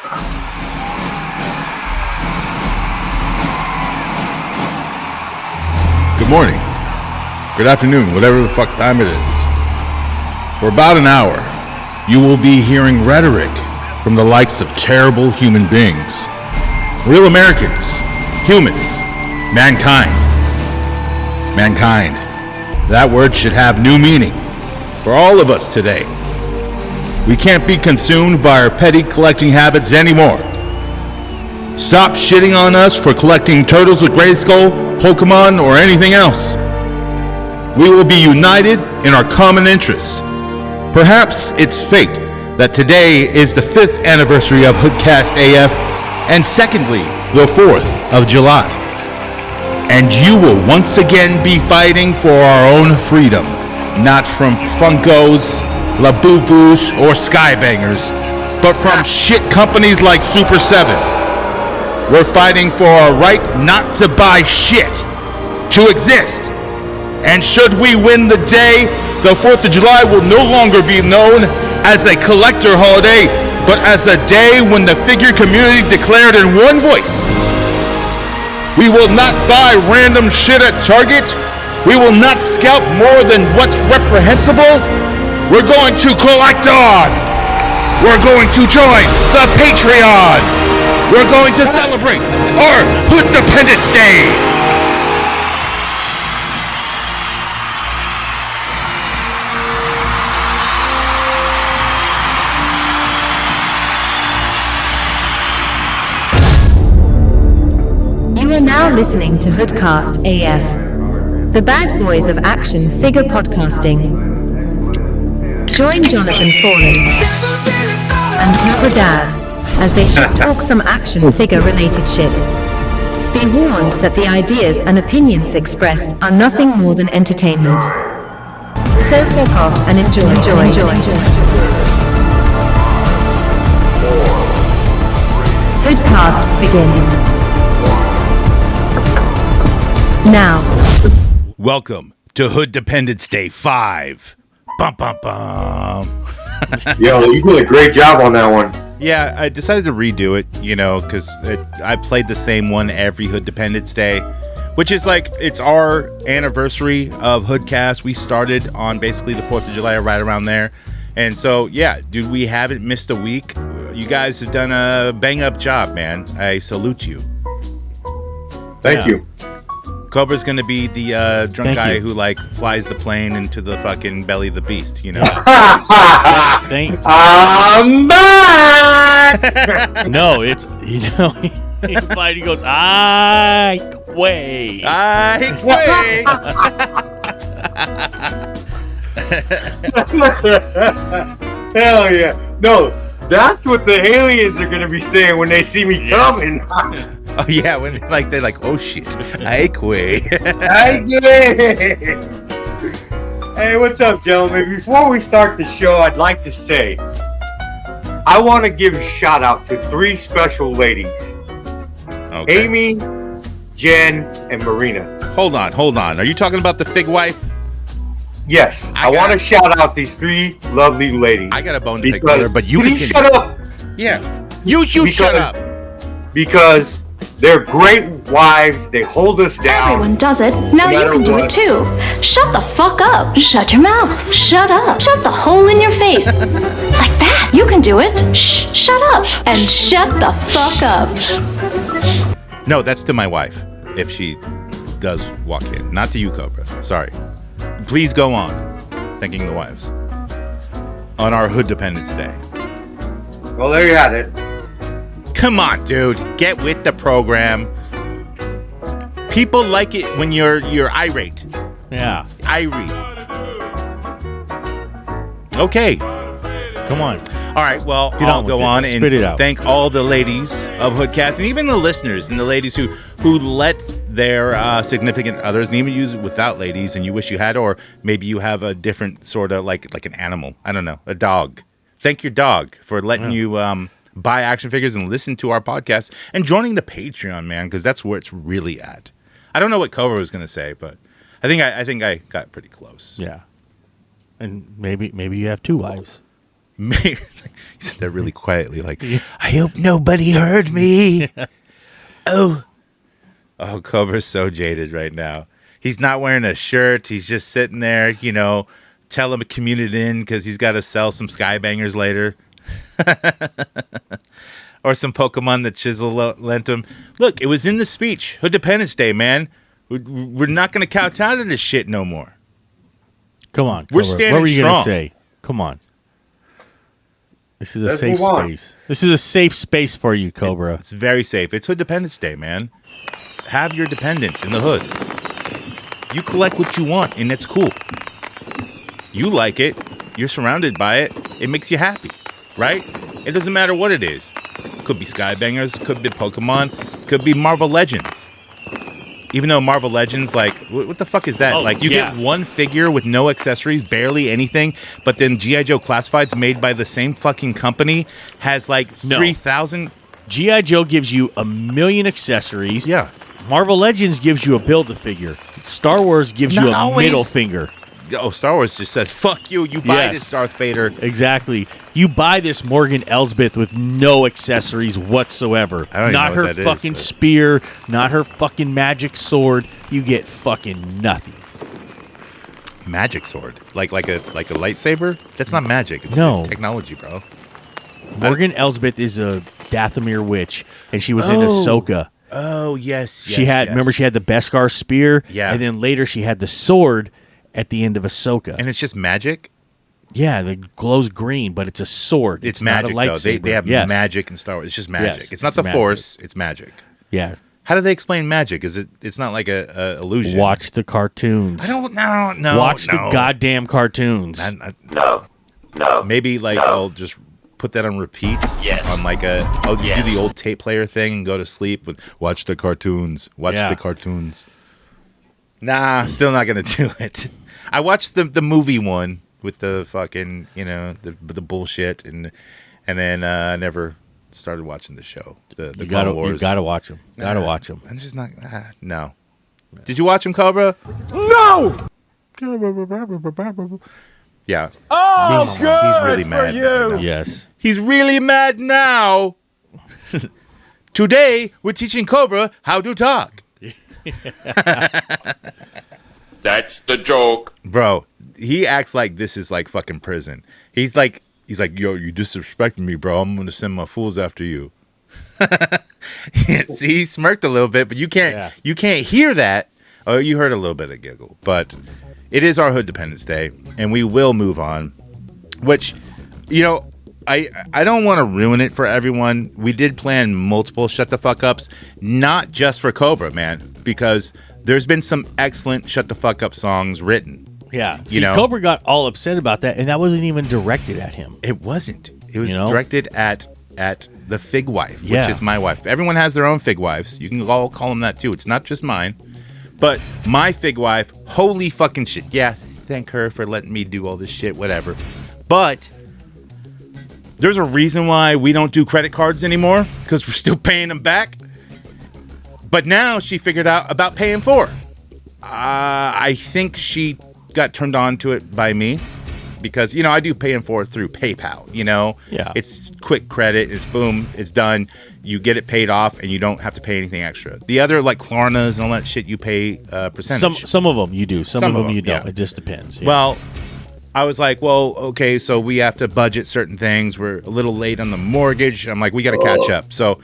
Good morning, good afternoon, whatever the fuck time it is. For about an hour, you will be hearing rhetoric from the likes of terrible human beings, real Americans, humans, mankind. Mankind. That word should have new meaning for all of us today. We can't be consumed by our petty collecting habits anymore. Stop shitting on us for collecting turtles with Grayskull, Pokemon, or anything else. We will be united in our common interests. Perhaps it's fate that today is the 5th anniversary of HoodCast AF, and secondly, the 4th of July. And you will once again be fighting for our own freedom, not from Funkos, Labubu's, or Skybangers, but from shit companies like Super 7. We're fighting for our right not to buy shit, to exist. And should we win the day, the 4th of July will no longer be known as a collector holiday, but as a day when the figure community declared in one voice, we will not buy random shit at Target. We will not scalp more than what's reprehensible. We're going to collect on. We're going to join the Patreon. We're going to celebrate our HoodDependence Day. You are now listening to HoodCast AF, the bad boys of action figure podcasting. Join Jonathan Fallen and Cobra Dad as they shit talk some action figure related shit. Be warned that the ideas and opinions expressed are nothing more than entertainment. So fuck off and enjoy. HoodCast begins now. Welcome to HoodDependence Day V. Bum, bum, bum. Yo, you did a great job on that one. Yeah, I decided to redo it, because I played the same one every HoodDependence Day, which is like, it's our anniversary of HoodCast. We started on basically the 4th of July, right around there. And so, yeah, dude, we haven't missed a week. You guys have done a bang-up job, man. I salute you. Thank you. Cobra's gonna be the drunk guy who flies the plane into the fucking belly of the beast, I'm back! No, it's he's flying. He goes, I quay. Hell yeah! No, that's what the aliens are gonna be saying when they see me coming. Oh yeah, when they're like, oh shit, I quay. Hey, what's up, gentlemen? Before we start the show, I'd like to say I want to give a shout out to 3 special ladies. Okay. Amy, Jen, and Marina. Hold on. Are you talking about the fig wife? Yes, I want to shout out these 3 lovely ladies. I got a bone to pick with her, but you can shut up. Yeah, you shut up. Because they're great wives. They hold us down. Everyone does it. Now you can do it too. Shut the fuck up. Shut your mouth. Shut up. Shut the hole in your face. Like that. You can do it. Shh. Shut up. And shut the fuck up. No, that's to my wife, if she does walk in. Not to you, Cobra. Sorry. Please go on. Thanking the wives. On our HoodDependence Day. Well, there you have it. Come on, dude. Get with the program. People like it when you're irate. Yeah. Irate. Okay. Come on. All right, well, I'll go on and thank all the ladies of HoodCast and even the listeners and the ladies who let their significant others, and even use it without ladies, and you wish you had, or maybe you have a different sort of like an animal. I don't know, a dog. Thank your dog for letting you buy action figures and listen to our podcast and joining the Patreon, man, because that's where it's really at. I don't know what Cobra was going to say, but I think I got pretty close. Yeah. And maybe you have 2 wives. He said that really quietly, like, I hope nobody heard me. Oh, Cobra's so jaded right now. He's not wearing a shirt. He's just sitting there, you know, tell him to commute it in because he's got to sell some Skybangers later. Or some Pokemon that Chisel lent him. Look, it was in the speech. HoodDependence Day, man. We're not going to kowtow to this shit no more. Come on. We're Cobra. standing What were you strong. going to say? Come on. This is a Let's safe move on. space. This is a safe space for you, Cobra. It's very safe. It's HoodDependence Day, man. Have your dependence in the hood. You collect what you want, and it's cool. You like it. You're surrounded by it. It makes you happy, right? It doesn't matter what it is. Could be Skybangers, could be Pokemon, could be Marvel Legends. Even though Marvel Legends, like, what the fuck is that? Like, you get one figure with no accessories, barely anything, but then G.I.JOE Classifieds, made by the same fucking company, has like 3,000. G.I. Joe gives you 1,000,000 accessories. Yeah. Marvel Legends gives you a Build-A-Figure. Star Wars gives you a middle finger. Oh, Star Wars just says, fuck you. You buy this Darth Vader. Exactly. You buy this Morgan Elsbeth with no accessories whatsoever. I don't even not know her what that fucking is, but... spear, not her fucking magic sword. You get fucking nothing. Magic sword? Like a lightsaber? That's not magic. It's technology, bro. Morgan Elsbeth is a Dathomir witch, and she was in Ahsoka. Oh, yes. Remember, she had the Beskar spear? Yeah. And then later she had the sword at the end of Ahsoka. And it's just magic? Yeah, it glows green, but it's a sword. It's not magic, a lightsaber. though. They have magic in Star Wars. It's just magic. Yes, it's not the magic. Force. It's magic. Yeah. How do they explain magic? It's not like a illusion. Watch the cartoons. I don't know. Watch the goddamn cartoons. No. Maybe like I'll just put that on repeat. Yes. On like I'll do the old tape player thing and go to sleep with watch the cartoons. Watch the cartoons. Nah, still not gonna do it. I watched the movie one with the fucking, you know, the bullshit, and then I never started watching the show. The Clone Wars. You gotta watch them. Gotta watch them. I'm just not. No. Did you watch him, Cobra? No! Yeah. Oh, he's really mad. for you. Right now. Yes. He's really mad now. Today we're teaching Cobra how to talk. That's the joke. Bro, he acts like this is like fucking prison. He's like, yo, you disrespecting me, bro. I'm gonna send my fools after you. See, he smirked a little bit, but you can't hear that. Oh, you heard a little bit of giggle, but it is our HoodDependence Day, and we will move on. Which, you know, I don't want to ruin it for everyone. We did plan multiple shut the fuck ups, not just for Cobra, man, because there's been some excellent shut the fuck up songs written. Yeah. See, You know? Cobra got all upset about that, and that wasn't even directed at him. It wasn't. It was You know? directed at the Fig Wife, Yeah. which is my wife. Everyone has their own Fig Wives. You can all call them that too. It's not just mine. But my Fig Wife, holy fucking shit. Yeah, thank her for letting me do all this shit, whatever. But there's a reason why we don't do credit cards anymore, because we're still paying them back. But now she figured out about paying for. I think she got turned on to it by me. Because, you know, I do pay in for through PayPal, you know? Yeah. It's quick credit. It's boom. It's done. You get it paid off, and you don't have to pay anything extra. The other, like Klarnas and all that shit, you pay percentage. Some of them you do. Some of them you don't. yeah. It just depends. Yeah. Well, I was like, well, okay, so we have to budget certain things. We're a little late on the mortgage. I'm like, we got to catch up. So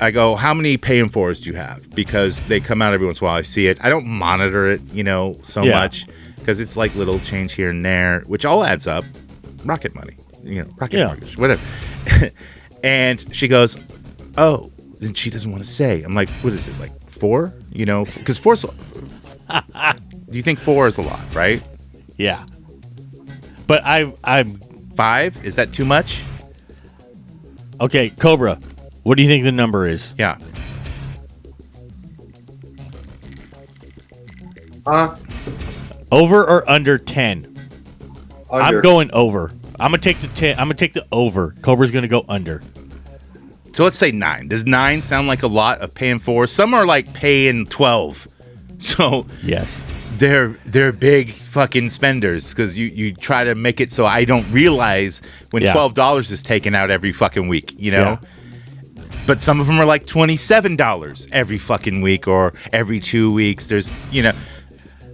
I go, how many pay-in-fours do you have? Because they come out every once in a while. I see it. I don't monitor it, you know, so much. Because it's like little change here and there, which all adds up. Rocket money, you know, rocket mortgage, whatever. And she goes, oh, and she doesn't want to say. I'm like, what is it, like 4? You know, because 4's... Do you think 4 is a lot, right? Yeah. But I'm 5? Is that too much? okay, Cobra. What do you think the number is? Yeah. Over or under 10? Under. I'm going over. I'm gonna take the 10. I'm gonna take the over. Cobra's gonna go under. So let's say 9. Does 9 sound like a lot of paying 4? Some are like paying 12. So Yes. they're big fucking spenders because you try to make it so I don't realize when $12 is taken out every fucking week, you know? Yeah. But some of them are like $27 every fucking week or every 2 weeks. There's,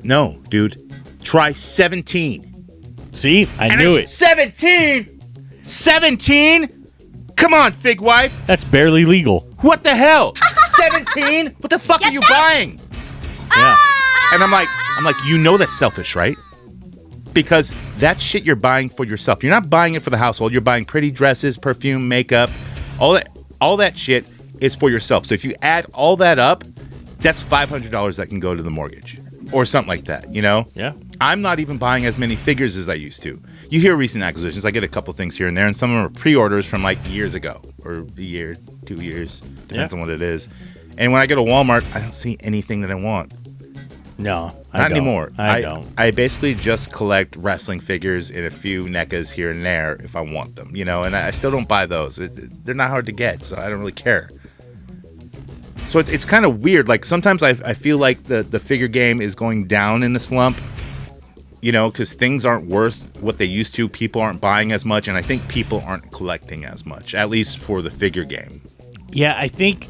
no, dude. Try 17. See? I knew it. 17? 17? Come on, fig wife. That's barely legal. What the hell? 17? What the fuck are you buying? Yeah. And I'm like, you know that's selfish, right? Because that's shit you're buying for yourself. You're not buying it for the household. You're buying pretty dresses, perfume, makeup, all that shit is for yourself. So if you add all that up, that's $500 that can go to the mortgage or something like that, you know? Yeah. I'm not even buying as many figures as I used to. You hear recent acquisitions. I get a couple things here and there, and some of them are pre-orders from like years ago or a year, 2 years. Depends on what it is. And when I go to Walmart, I don't see anything that I want. No, not anymore. I don't. I basically just collect wrestling figures and a few NECAs here and there if I want them, you know, and I still don't buy those. They're not hard to get, so I don't really care. So it's kind of weird. Like sometimes I feel like the figure game is going down in the slump, you know, because things aren't worth what they used to. People aren't buying as much, and I think people aren't collecting as much, at least for the figure game. Yeah, I think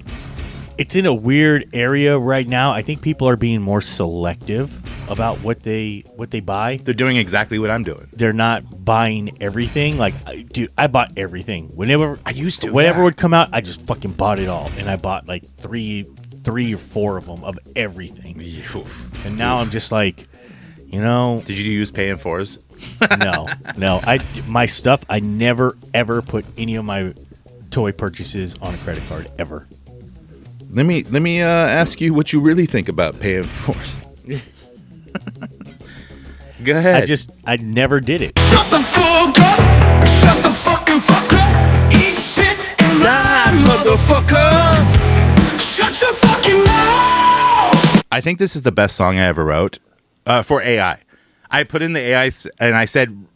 it's in a weird area right now. I think people are being more selective about what they buy. They're doing exactly what I'm doing. They're not buying everything. Like, dude, I bought everything. Whenever I used to, whatever would come out, I just fucking bought it all, and I bought like three or four of them of everything. And now I'm just like, you know. Did you use pay in fours? No. My stuff. I never ever put any of my toy purchases on a credit card ever. Let me ask you what you really think about paying force. Go ahead. I never did it. Shut the fuck up! Shut the fucking fuck up! Eat shit and lie, motherfucker! Shut your fucking mouth! I think this is the best song I ever wrote for AI. I put in the AI and I said,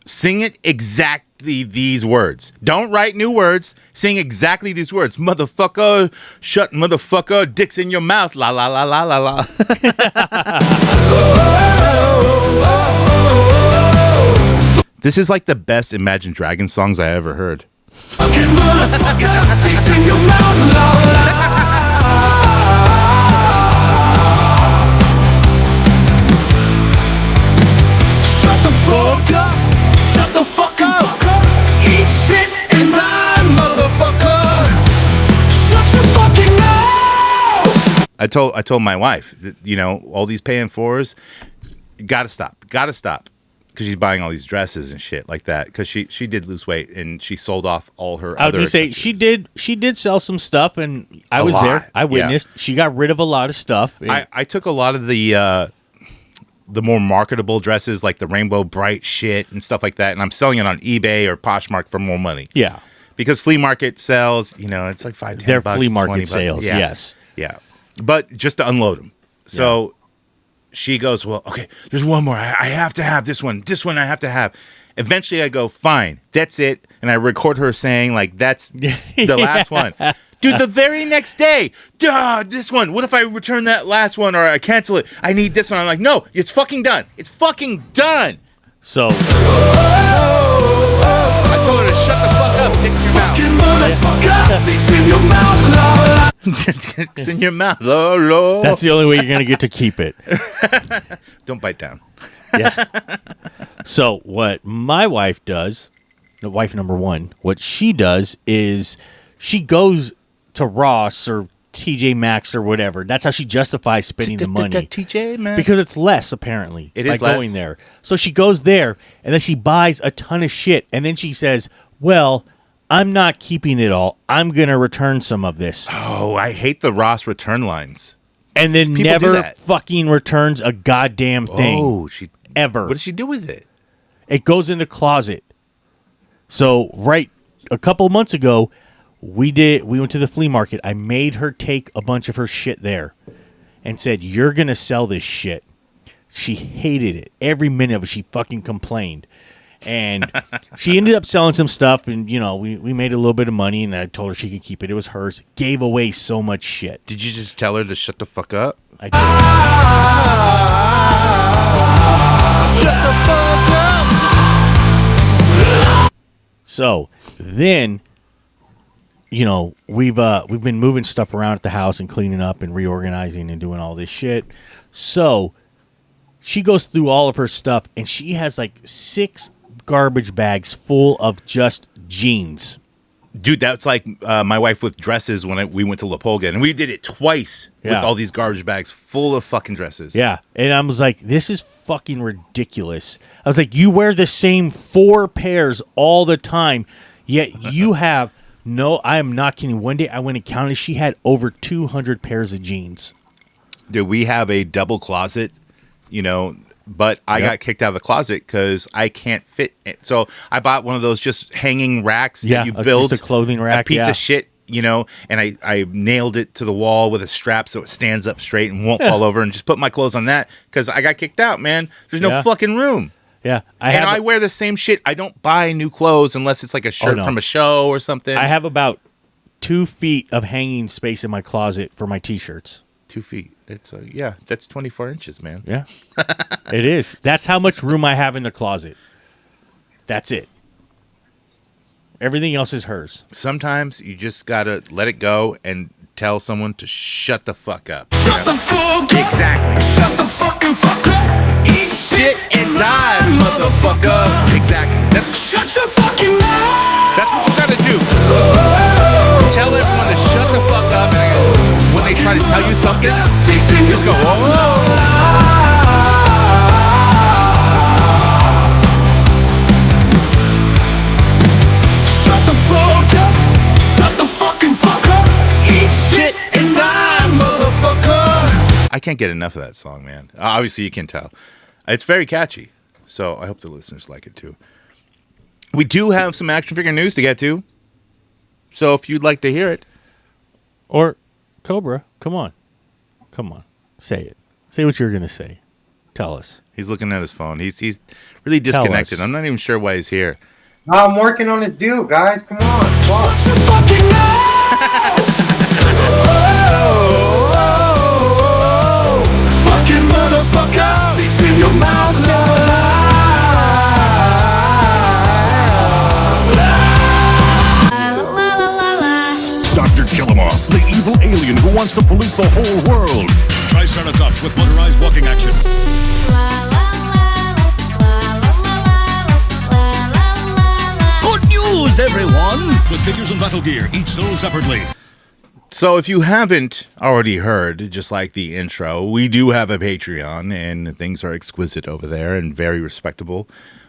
sing it exactly these words. Don't write new words. Sing exactly these words. Motherfucker, shut motherfucker, dicks in your mouth. La la la la la la. This is like the best Imagine Dragons songs I ever heard. Fucking motherfucker, dicks in your mouth, la la. Shut the fuck up. Shut the fucking fuck up. Eat shit and lie, motherfucker. Shut your fucking mouth. I told my wife that, you know, all these paying fours, gotta stop, because she's buying all these dresses and shit like that. Because she did lose weight and she sold off all her. I was gonna say she did sell some stuff, and I was there. I witnessed. Yeah. She got rid of a lot of stuff. I took a lot of the more marketable dresses, like the rainbow bright shit and stuff like that, and I'm selling it on eBay or Poshmark for more money. Yeah, because flea market sales, you know, it's like $5-10. They're flea market sales. Yeah. Yes, yeah, but just to unload them. So she goes, well, okay, there's one more. I have to have this one. This one I have to have. Eventually, I go, fine, that's it, and I record her saying like, that's the last one. Dude, the very next day, this one. What if I return that last one or I cancel it? I need this one. I'm like, no, it's fucking done. It's fucking done. So I told her to shut the fuck up. Dicks in your mouth. Dicks in your mouth. Lo. That's the only way you're gonna get to keep it. Don't bite down. Yeah. So what my wife does, wife number one, what she does is she goes to Ross or TJ Maxx or whatever. That's how she justifies spending the money. TJ Maxx. Because it's less, apparently. It is by going there. So she goes there, and then she buys a ton of shit, and then she says, well, I'm not keeping it all. I'm going to return some of this. Oh, I hate the Ross return lines. And then People never fucking returns a goddamn thing. Oh, ever. What does she do with it? It goes in the closet. So, a couple months ago, we went to the flea market. I made her take a bunch of her shit there and said, you're going to sell this shit. She hated it. Every minute of it, she fucking complained. And she ended up selling some stuff, and, you know, we made a little bit of money, and I told her she could keep it. It was hers. Gave away so much shit. Did you just tell her to shut the fuck up? I did. So then, you know, we've been moving stuff around at the house and cleaning up and reorganizing and doing all this shit. So she goes through all of her stuff and she has like 6 garbage bags full of just jeans. Dude, that's like my wife with dresses when we went to La Polga, and we did it twice with all these garbage bags full of fucking dresses. Yeah, and I was like, this is fucking ridiculous. I was like, you wear the same 4 pairs all the time, yet you have I am not kidding. One day I went and counted, she had over 200 pairs of jeans. Dude, we have a double closet, you know, but I got kicked out of the closet because I can't fit it. So I bought one of those just hanging racks that you build. Just a clothing rack. A piece of shit, you know, and I nailed it to the wall with a strap so it stands up straight and won't fall over, and just put my clothes on that because I got kicked out, man. There's no fucking room. Yeah. I wear the same shit. I don't buy new clothes unless it's like a shirt from a show or something. I have about 2 feet of hanging space in my closet for my T-shirts. 2 feet. It's that's 24 inches, man. Yeah, it is. That's how much room I have in the closet. That's it. Everything else is hers. Sometimes you just gotta let it go and tell someone to shut the fuck up. Shut the fuck up. Exactly. Shut the fucking fuck up. Eat Shit and die, motherfucker. Exactly. Shut your fucking mouth. That's what you gotta do. Tell everyone to shut the fuck up. And when they try to tell you something, just go, whoa. Shut the fuck up. Shut the fucking fuck up. Eat shit and die, motherfucker. I can't get enough of that song, man. Obviously, you can tell. It's very catchy. So I hope the listeners like it too. We do have some action figure news to get to. So if you'd like to hear it. Or, Cobra, come on. Say it. Say what you're going to say. Tell us. He's looking at his phone. He's really disconnected. I'm not even sure why he's here. I'm working on this deal, guys. Come on. Shut your fucking mouth. Fucking motherfucker. It's in your mouth now. Dr. Killamore, the evil alien who wants to pollute the whole world. Triceratops with motorized walking action. Good news, everyone! With figures and battle gear, each sold separately. So if you haven't already heard, just like the intro, we do have a Patreon, and things are exquisite over there and very respectable.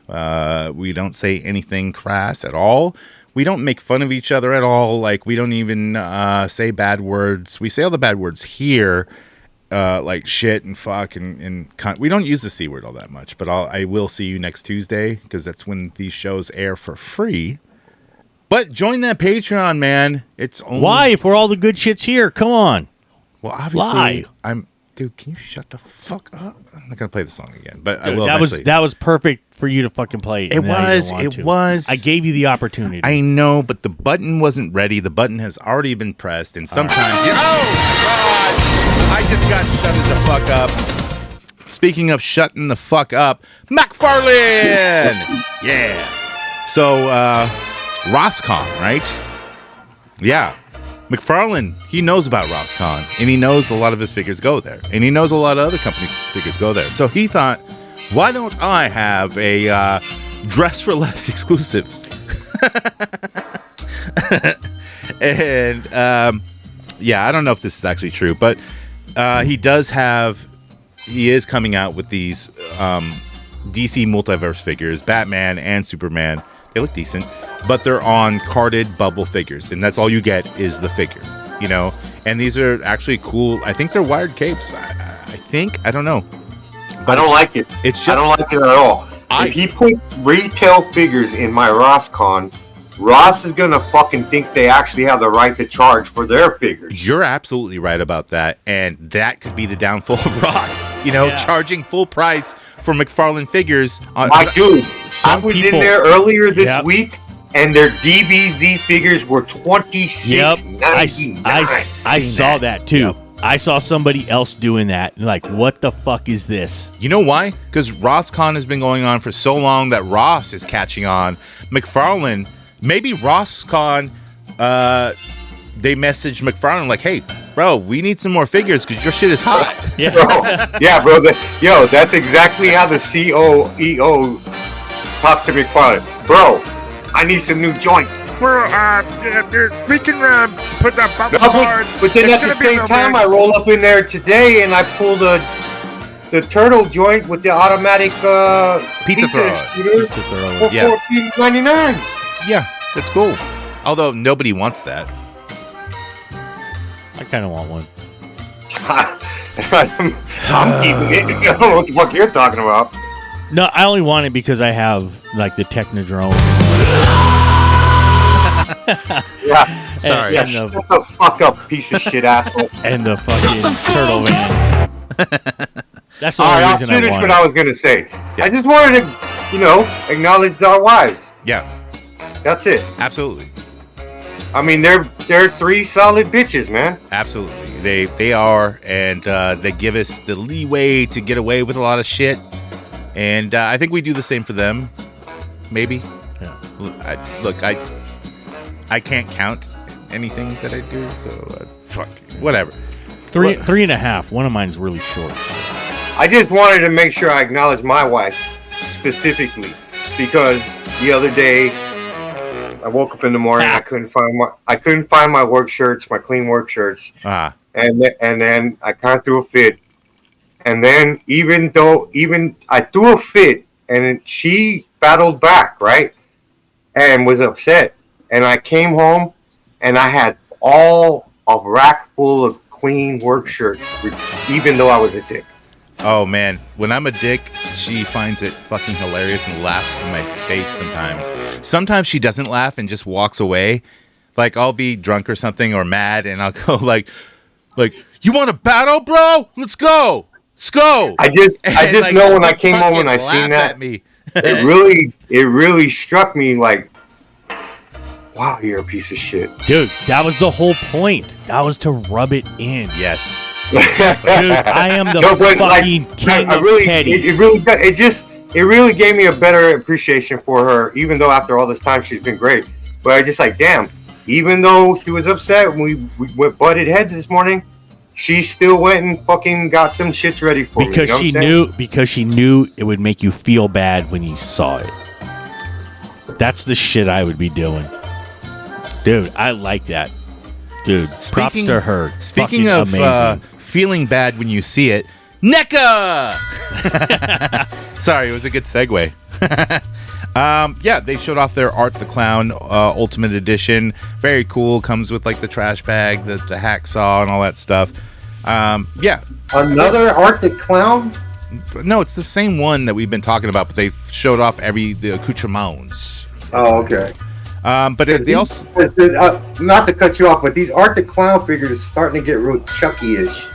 We don't say anything crass at all. We don't make fun of each other at all. Like, we don't even say bad words. We say all the bad words here, like shit and fuck and cunt. We don't use the C word all that much, but I will see you next Tuesday because that's when these shows air for free. But join that Patreon, man. It's only... Why? If we're all the good shits here, come on. Well, obviously, Why? Dude, can you shut the fuck up? I'm not gonna play the song again, but I Dude, will. that was perfect for you to fucking play. It was. I gave you the opportunity. I know, but the button wasn't ready. The button has already been pressed, and sometimes oh God, I just got shut the fuck up. Speaking of shutting the fuck up, McFarlane. Yeah. So Roscon, right? Yeah. McFarlane, he knows about Roscon, and he knows a lot of his figures go there, and he knows a lot of other companies' figures go there. So he thought, why don't I have a Dress for Less exclusives? And yeah, I don't know if this is actually true, but he is coming out with these DC Multiverse figures, Batman and Superman. They look decent, but they're on carded bubble figures, and that's all you get is the figure, you know? And these are actually cool. I think they're wired capes. I don't know. But I don't like it. I don't like it at all. If he puts retail figures in my Roscon, Ross is gonna fucking think they actually have the right to charge for their figures. You're absolutely right about that, and that could be the downfall of Ross. You know, charging full price for McFarlane figures. My dude, I was in there earlier this week, and their DBZ figures were $26.99. I saw that too. I saw somebody else doing that. Like, what the fuck is this? You know why? Because RossCon has been going on for so long that Ross is catching on. McFarlane, maybe RossCon, they messaged McFarlane like, hey, bro, we need some more figures because your shit is hot. Yeah, bro. That's exactly how the CEO talked to McFarlane. Bro, I need some new joints. We can put that bumper card. But then at the same time, I roll up in there today and I pull the turtle joint with the automatic pizza thrower for Yeah. $14.99. Yeah, that's cool. Although nobody wants that. I kind of want one. I'm keeping it. I don't know what the fuck you're talking about. No, I only want it because I have like the Technodrome. Yeah. Sorry. Yeah, shut the fuck up, piece of shit asshole. And the fucking turtle van. That's the All only right, I'll reason finish I want what it. I was going to say. Yeah. I just wanted to, acknowledge our wives. Yeah, That's it. absolutely. I mean, they're 3 solid bitches, man. Absolutely. They are, and they give us the leeway to get away with a lot of shit. And I think we do the same for them. Maybe. Yeah. I can't count anything that I do, so fuck, whatever. Three and a half. One of mine is really short. I just wanted to make sure I acknowledge my wife specifically because the other day I woke up in the morning. I couldn't find my work shirts, my clean work shirts, and then I kind of threw a fit. And then even I threw a fit, and she battled back, right, and was upset. And I came home, and I had a rack full of clean work shirts, even though I was a dick. Oh man, when I'm a dick, she finds it fucking hilarious and laughs in my face sometimes. Sometimes she doesn't laugh and just walks away. Like I'll be drunk or something or mad, and I'll go like, you want to battle, bro? Let's go. I just like, know when I came home fucking and I laugh seen at that, me. it really struck me like, wow, you're a piece of shit. Dude, that was the whole point. That was to rub it in. Yes. Dude, I am the fucking king of petty. It really gave me a better appreciation for her, even though after all this time she's been great. But I just like, damn, even though she was upset when we went butted heads this morning, she still went and fucking got them shits ready for me. Because she knew it would make you feel bad when you saw it. That's the shit I would be doing. Dude, I like that. Dude, props to her. Speaking Fucking of amazing. feeling bad when you see it, NECA! Sorry, it was a good segue. Yeah, they showed off their Art the Clown Ultimate Edition. Very cool. Comes with like the trash bag, the hacksaw, and all that stuff. Yeah. Another Art the Clown? No, it's the same one that we've been talking about, but they showed off the accoutrements. Oh, okay. But they also... not to cut you off, but these Art the Clown figures are starting to get real Chucky-ish.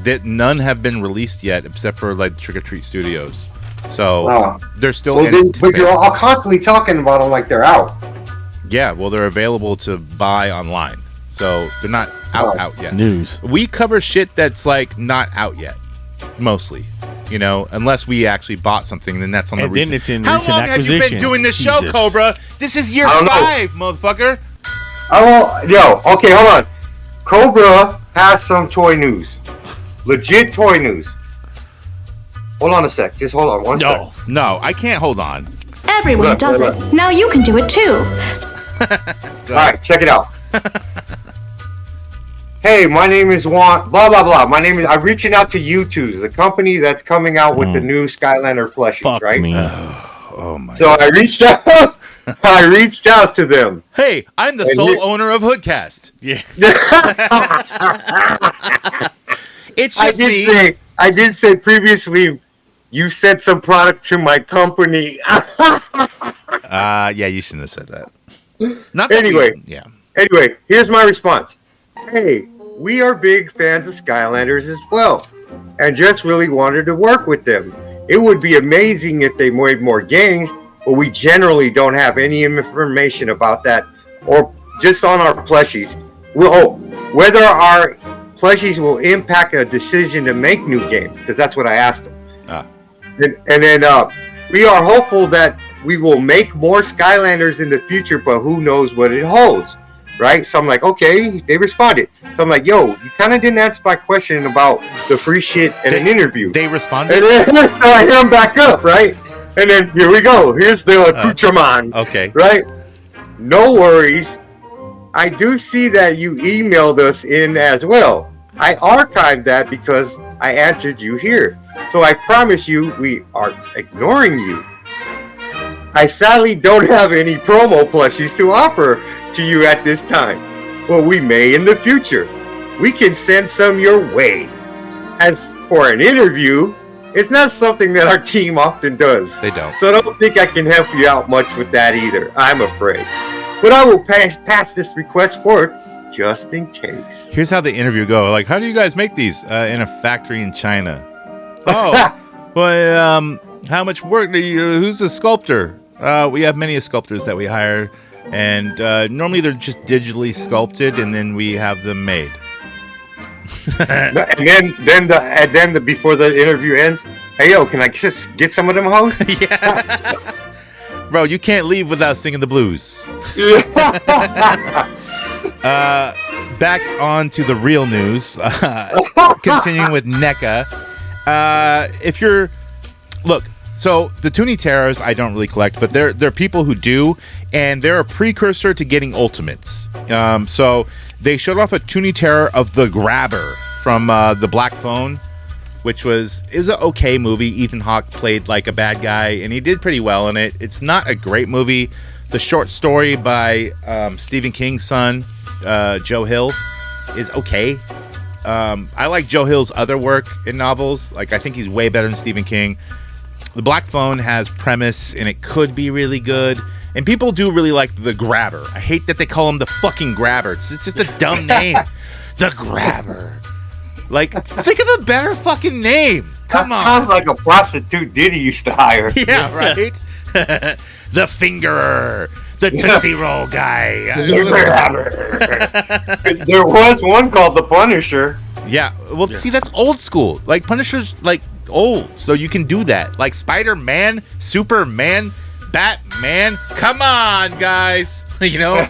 That none have been released yet, except for like Trick or Treat Studios. So they're still. But you're all constantly talking about them like they're out. Yeah, well, they're available to buy online, so they're not out yet. News. We cover shit that's like not out yet, mostly. You know, unless we actually bought something, then that's on the recent. Then it's in How recent long have you been acquisitions? doing this show, Jesus. Cobra? This is year 5, motherfucker. Okay, hold on. Cobra has some toy news. Legit toy news. Hold on a sec. Just hold on one sec. No, I can't hold on. Everyone Look, does look. it. Now you can do it too. Alright, check it out. Hey, my name is Juan, blah, blah, blah. I'm reaching out to U2, the company that's coming out with the new Skylander plushies, Fuck right? me. Oh my. So I reached out to them. Hey, I'm the sole owner of HoodCast. Yeah. It's just me. I did say previously you sent some product to my company. Yeah, you shouldn't have said that. Not that Anyway. Anyway, Here's my response. Hey, we are big fans of Skylanders as well, and just really wanted to work with them. It would be amazing if they made more games, but we generally don't have any information about that, or just on our plushies. Whether our plushies will impact a decision to make new games, because that's what I asked them. And then we are hopeful that we will make more Skylanders in the future, but who knows what it holds, right? So I'm like, okay, they responded. So I'm like, yo, you kind of didn't answer my question about the free shit in an interview. They responded? And then so I hit them back up, right? And then here we go. Here's the accoutrement. Okay. Right? No worries. I do see that you emailed us in as well. I archived that because I answered you here. So I promise you we aren't ignoring you. I sadly don't have any promo plushies to offer to you at this time, but we may in the future. We can send some your way. As for an interview, it's not something that our team often does. They don't. So I don't think I can help you out much with that either, I'm afraid. But I will pass this request forward just in case. Here's how the interview go. Like, how do you guys make these in a factory in China? Oh, well, how much work do you? Who's the sculptor? We have many sculptors that we hire, and normally they're just digitally sculpted, and then we have them made. and then before the interview ends, hey yo, can I just get some of them hoes? Yeah. Bro, you can't leave without singing the blues. Back on to the real news. Continuing with NECA. If you're... Look, so the Toonie Terrors I don't really collect, but there are people who do, and they're a precursor to getting Ultimates. So they showed off a Toonie Terror of the Grabber from the Black Phone, which was an okay movie. Ethan Hawke played like a bad guy, and he did pretty well in it. It's not a great movie. The short story by Stephen King's son, Joe Hill, is okay. I like Joe Hill's other work in novels. Like, I think he's way better than Stephen King. The Black Phone has premise, and it could be really good. And people do really like The Grabber. I hate that they call him the fucking Grabber. It's just a dumb name. The Grabber. Like, think of a better fucking name. Come on. Sounds like a prostitute Diddy used to hire. Yeah, right? The Fingerer. The Tootsie Roll guy. There was one called The Punisher. Yeah, well, see, that's old school. Like, Punisher's, like, old, so you can do that. Like, Spider-Man, Superman, Batman. Come on, guys. You know?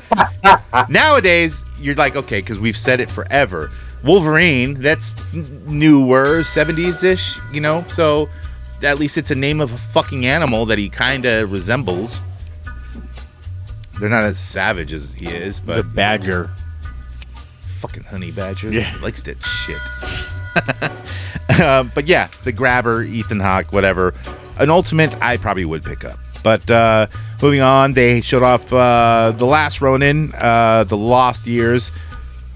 Nowadays, you're like, okay, because we've said it forever. Wolverine, that's newer, 70s-ish, you know? So, at least it's a name of a fucking animal that he kind of resembles. They're not as savage as he is, but... The Badger. Fucking honey badger. Yeah. He likes that shit. But yeah, the Grabber, Ethan Hawke, whatever. An Ultimate, I probably would pick up. But moving on, they showed off The Last Ronin, The Lost Years,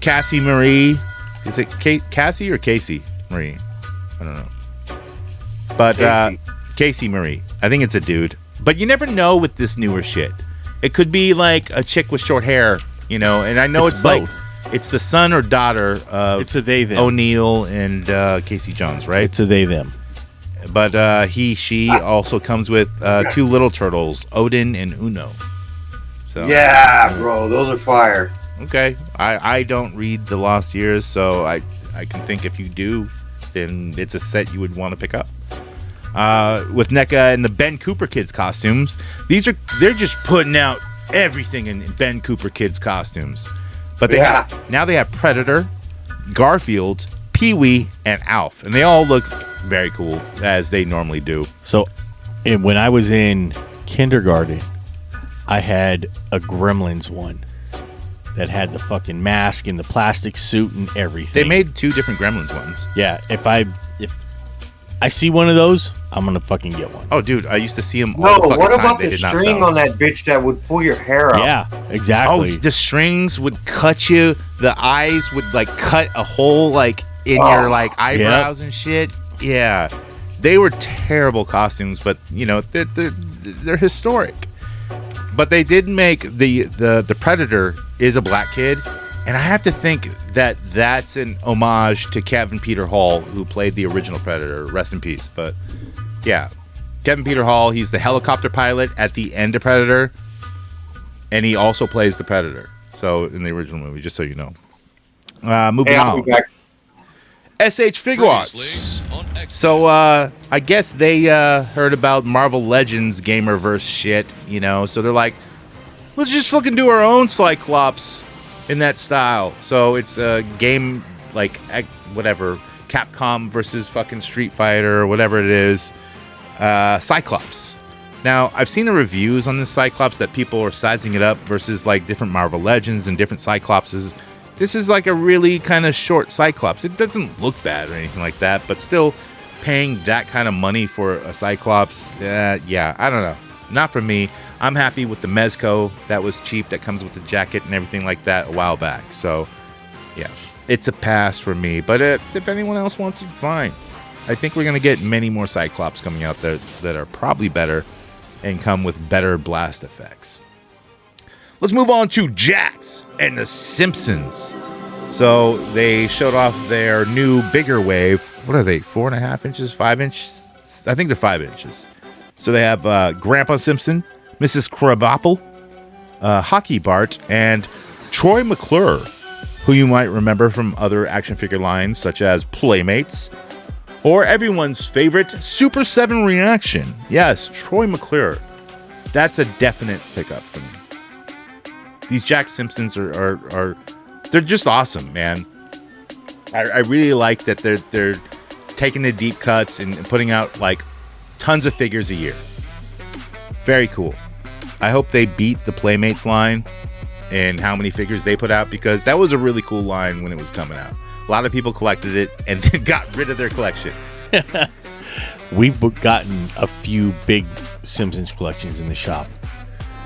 Cassie Marie. Is it Cassie or Casey Marie? I don't know. But Casey Marie. I think it's a dude. But you never know with this newer shit. It could be like a chick with short hair, you know, and I know it's like... both. It's the son or daughter of It's a they, them. O'Neill and Casey Jones, right? It's a they, them. But she also comes with two little turtles, Odin and Uno. So Yeah, bro, those are fire. okay, I don't read The Lost Years, so I can think if you do, then it's a set you would want to pick up. With NECA and the Ben Cooper kids costumes, they're just putting out everything in Ben Cooper kids costumes. But now they have Predator, Garfield, Pee-wee, and Alf, and they all look very cool as they normally do. So, and when I was in kindergarten, I had a Gremlins one that had the fucking mask and the plastic suit and everything. They made two different Gremlins ones. Yeah, if I see one of those, I'm gonna fucking get one. Oh, dude, I used to see them all No, the fucking what time. about They the did not string sell. on that bitch that would pull your hair out? Yeah, Oh, exactly. the strings would cut you. The eyes would like cut a hole like in your like eyebrows and shit. Yeah, they were terrible costumes, but you know they're historic. But they did make the Predator is a black kid, and I have to think that that's an homage to Kevin Peter Hall, who played the original Predator. Rest in peace. But yeah, Kevin Peter Hall, he's the helicopter pilot at the end of Predator, and he also plays the Predator. So in the original movie, just so you know. Moving Hey, I'll on. be back. SH Figuarts. So I guess they heard about Marvel Legends Gamerverse shit, you know. So they're like, let's just fucking do our own Cyclops in that style. So it's a game like whatever, Capcom versus fucking Street Fighter or whatever it is. Cyclops. Now, I've seen the reviews on this Cyclops that people are sizing it up versus like different Marvel Legends and different Cyclopses. This is like a really kind of short Cyclops. It doesn't look bad or anything like that, but still paying that kind of money for a Cyclops, yeah, I don't know. Not for me. I'm happy with the Mezco that was cheap, that comes with the jacket and everything like that a while back. So, yeah, it's a pass for me. But if anyone else wants it, fine. I think we're going to get many more Cyclops coming out there that are probably better and come with better blast effects. Let's move on to Jax and the Simpsons. So they showed off their new bigger wave. What are they, 4.5 inches, 5 inches? I think they're 5 inches. So they have Grandpa Simpson, Mrs. Krabappel, Hockey Bart, and Troy McClure, who you might remember from other action figure lines such as Playmates, or everyone's favorite Super 7 Reaction. Yes, Troy McClure. That's a definite pickup for me. These Jax Simpsons are they're just awesome, man. I really like that they're taking the deep cuts and putting out like tons of figures a year. Very cool. I hope they beat the Playmates line and how many figures they put out, because that was a really cool line when it was coming out. A lot of people collected it and then got rid of their collection. We've gotten a few big Simpsons collections in the shop.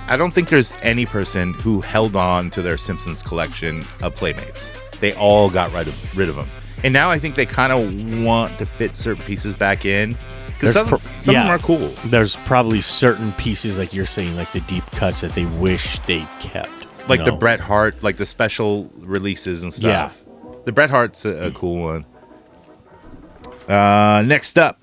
I don't think there's any person who held on to their Simpsons collection of Playmates. They all got rid of them. And now I think they kind of want to fit certain pieces back in. Because some of them are cool. There's probably certain pieces, like you're saying, like the deep cuts that they wish they kept. Like the Bret Hart, like the special releases and stuff. Yeah. The Bret Hart's a cool one. Next up,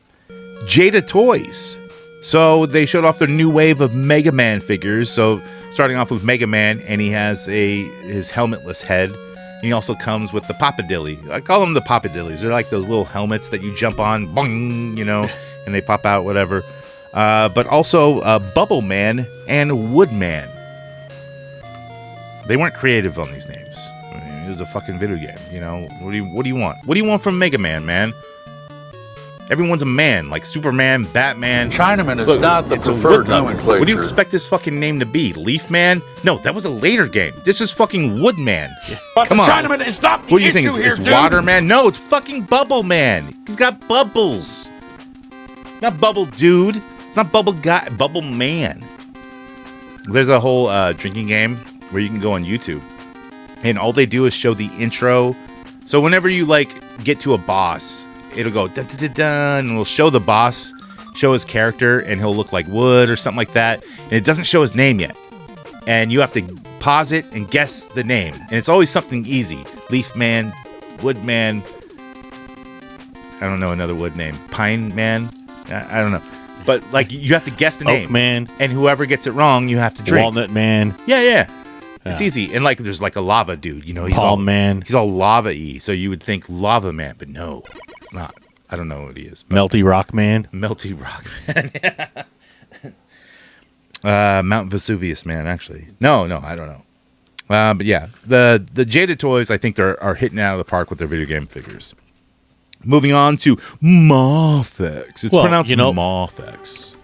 Jada Toys. So they showed off their new wave of Mega Man figures. So starting off with Mega Man, and he has his helmetless head. And he also comes with the Papadilly. I call them the Papadillies. They're like those little helmets that you jump on, boing, you know, and they pop out, whatever. But also Bubble Man and Woodman. They weren't creative on these names. I mean, it was a fucking video game, you know. What do you want? What do you want from Mega Man, man? Everyone's a man, like Superman, Batman. Chinaman is not the preferred nomenclature. What do you expect this fucking name to be? Leaf Man? No, that was a later game. This is fucking Woodman. But Come on. Chinaman is not the What do you think? issue It's here, Water dude. Man? No, it's fucking Bubble Man. He's got bubbles. Not Bubble Dude. It's not Bubble Guy. Bubble Man. There's a whole drinking game where you can go on YouTube, and all they do is show the intro. So whenever you like get to a boss, it'll go dun, dun, dun, dun, and it'll show the boss, show his character, and he'll look like wood or something like that. And it doesn't show his name yet. And you have to pause it and guess the name. And it's always something easy. Leaf Man, Wood Man. I don't know another wood name. Pine Man. I don't know. But like you have to guess the name. Oak Man. And whoever gets it wrong, you have to drink. Walnut Man. Yeah. It's easy. And like there's like a lava dude, you know, he's Palm Man. He's all lava-y. So you would think Lava Man, but no, it's not. I don't know what he is. Melty Rock Man. Melty Rock Man. Mount Vesuvius Man, actually. No, I don't know. But yeah, the Jada Toys, I think are hitting it out of the park with their video game figures. Moving on to Mothex. It's pronounced Mothex.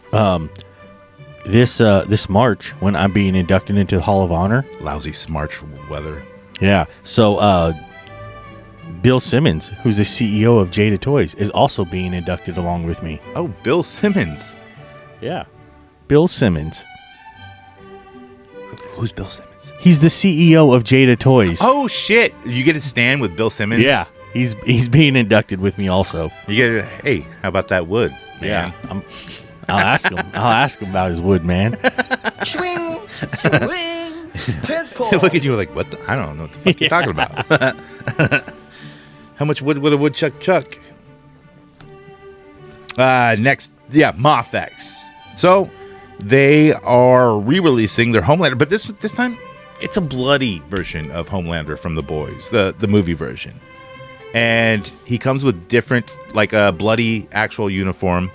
This March, when I'm being inducted into the Hall of Honor. Lousy March weather. Yeah. So Bill Simmons, who's the CEO of Jada Toys, is also being inducted along with me. Oh, Bill Simmons. Yeah. Bill Simmons. Who's Bill Simmons? He's the CEO of Jada Toys. Oh, shit. You get to stand with Bill Simmons? Yeah. He's being inducted with me also. You get, hey, how about that wood, man? Yeah. I'll ask him. I'll ask him about his wood, man. Swing, tentpole. Look at you like, what? I don't know what the fuck you're talking about. How much wood would a woodchuck chuck? Next, Mothex. So they are re-releasing their Homelander, but this time it's a bloody version of Homelander from The Boys, the movie version. And he comes with different, like a bloody actual uniform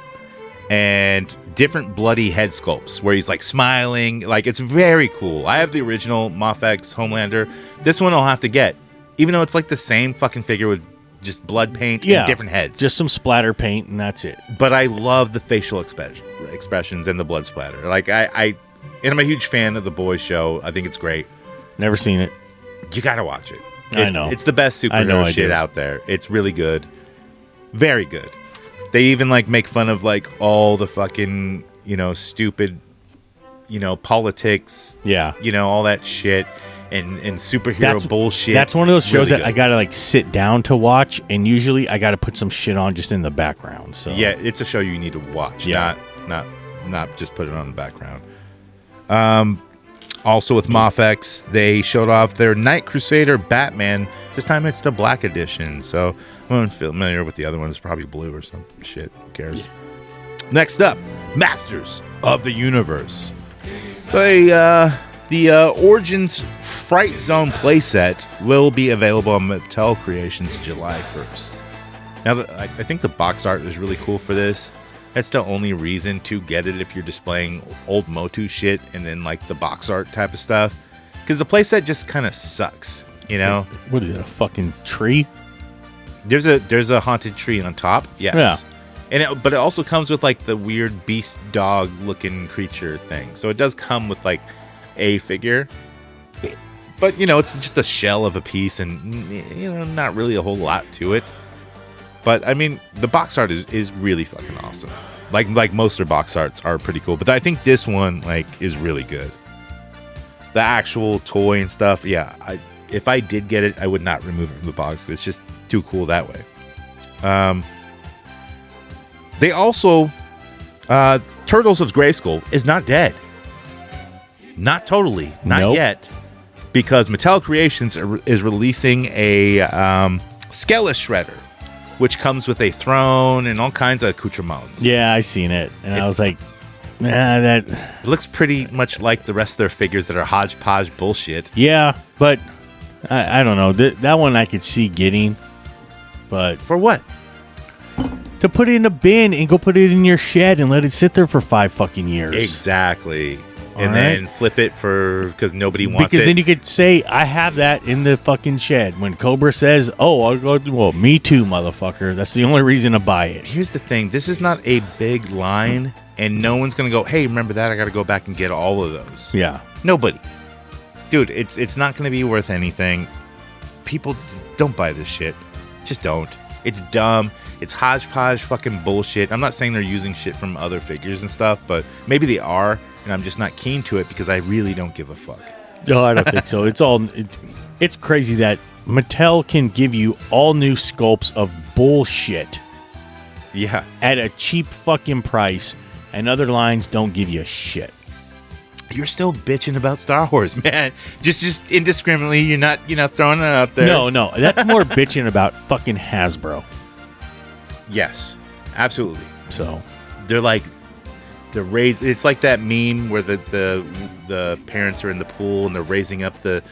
and different bloody head sculpts where he's like smiling. Like, it's very cool. I have the original Mofex Homelander. This one I'll have to get, even though it's like the same fucking figure with just blood paint and different heads. Just some splatter paint and that's it. But I love the facial expressions and the blood splatter. Like, and I'm a huge fan of the Boys show. I think it's great. Never seen it. You gotta watch it. I know. It's the best superhero shit out there. It's really good. Very good. They even like make fun of like all the fucking, stupid, politics. Yeah. All that shit and superhero bullshit. That's one of those shows Really that I good. gotta like sit down to watch, and usually I gotta put some shit on just in the background. So Yeah, it's a show you need to watch. Yeah. Not just put it on the background. Also with Mofex, they showed off their Night Crusader Batman. This time it's the black edition. So I'm familiar with the other ones. Probably blue or some shit. Who cares? Next up, Masters of the Universe. The Origins Fright Zone playset will be available on Mattel Creations July 1st. Now, I think the box art is really cool for this. That's the only reason to get it if you're displaying old MOTU shit and then like the box art type of stuff. Because the playset just kind of sucks, What is it, a fucking tree? There's a haunted tree on top, yes. Yeah. But it also comes with like the weird beast dog looking creature thing. So it does come with like a figure. But it's just a shell of a piece and not really a whole lot to it. But I mean, the box art is really fucking awesome. Like most of their box arts are pretty cool, but I think this one is really good. The actual toy and stuff, yeah. If I did get it, I would not remove it from the box. It's just too cool that way. They also Turtles of Grayskull is not dead. Not totally, not yet, because Mattel Creations is releasing a Skelesh Shredder, which comes with a throne and all kinds of accoutrements. Yeah, I seen it, and I was like, that it looks pretty much like the rest of their figures that are hodgepodge bullshit. Yeah, but I don't know. That one I could see getting, but for what? To put it in a bin and go put it in your shed and let it sit there for 5 fucking years. Exactly. All and then flip it because nobody wants it. Because then you could say, I have that in the fucking shed. When Cobra says, I'll go, well, me too, motherfucker. That's the only reason to buy it. Here's the thing. This is not a big line, and no one's going to go, hey, remember that? I got to go back and get all of those. Yeah. Nobody. Dude, it's not going to be worth anything. People, don't buy this shit. Just don't. It's dumb. It's hodgepodge fucking bullshit. I'm not saying they're using shit from other figures and stuff, but maybe they are. And I'm just not keen to it because I really don't give a fuck. No, I don't think so. It's crazy that Mattel can give you all new sculpts of bullshit. Yeah. At a cheap fucking price, and other lines don't give you shit. You're still bitching about Star Wars, man. Just indiscriminately. You're not, throwing it out there. No. That's more bitching about fucking Hasbro. Yes, absolutely. So they're raised. It's like that meme where the parents are in the pool and they're raising up the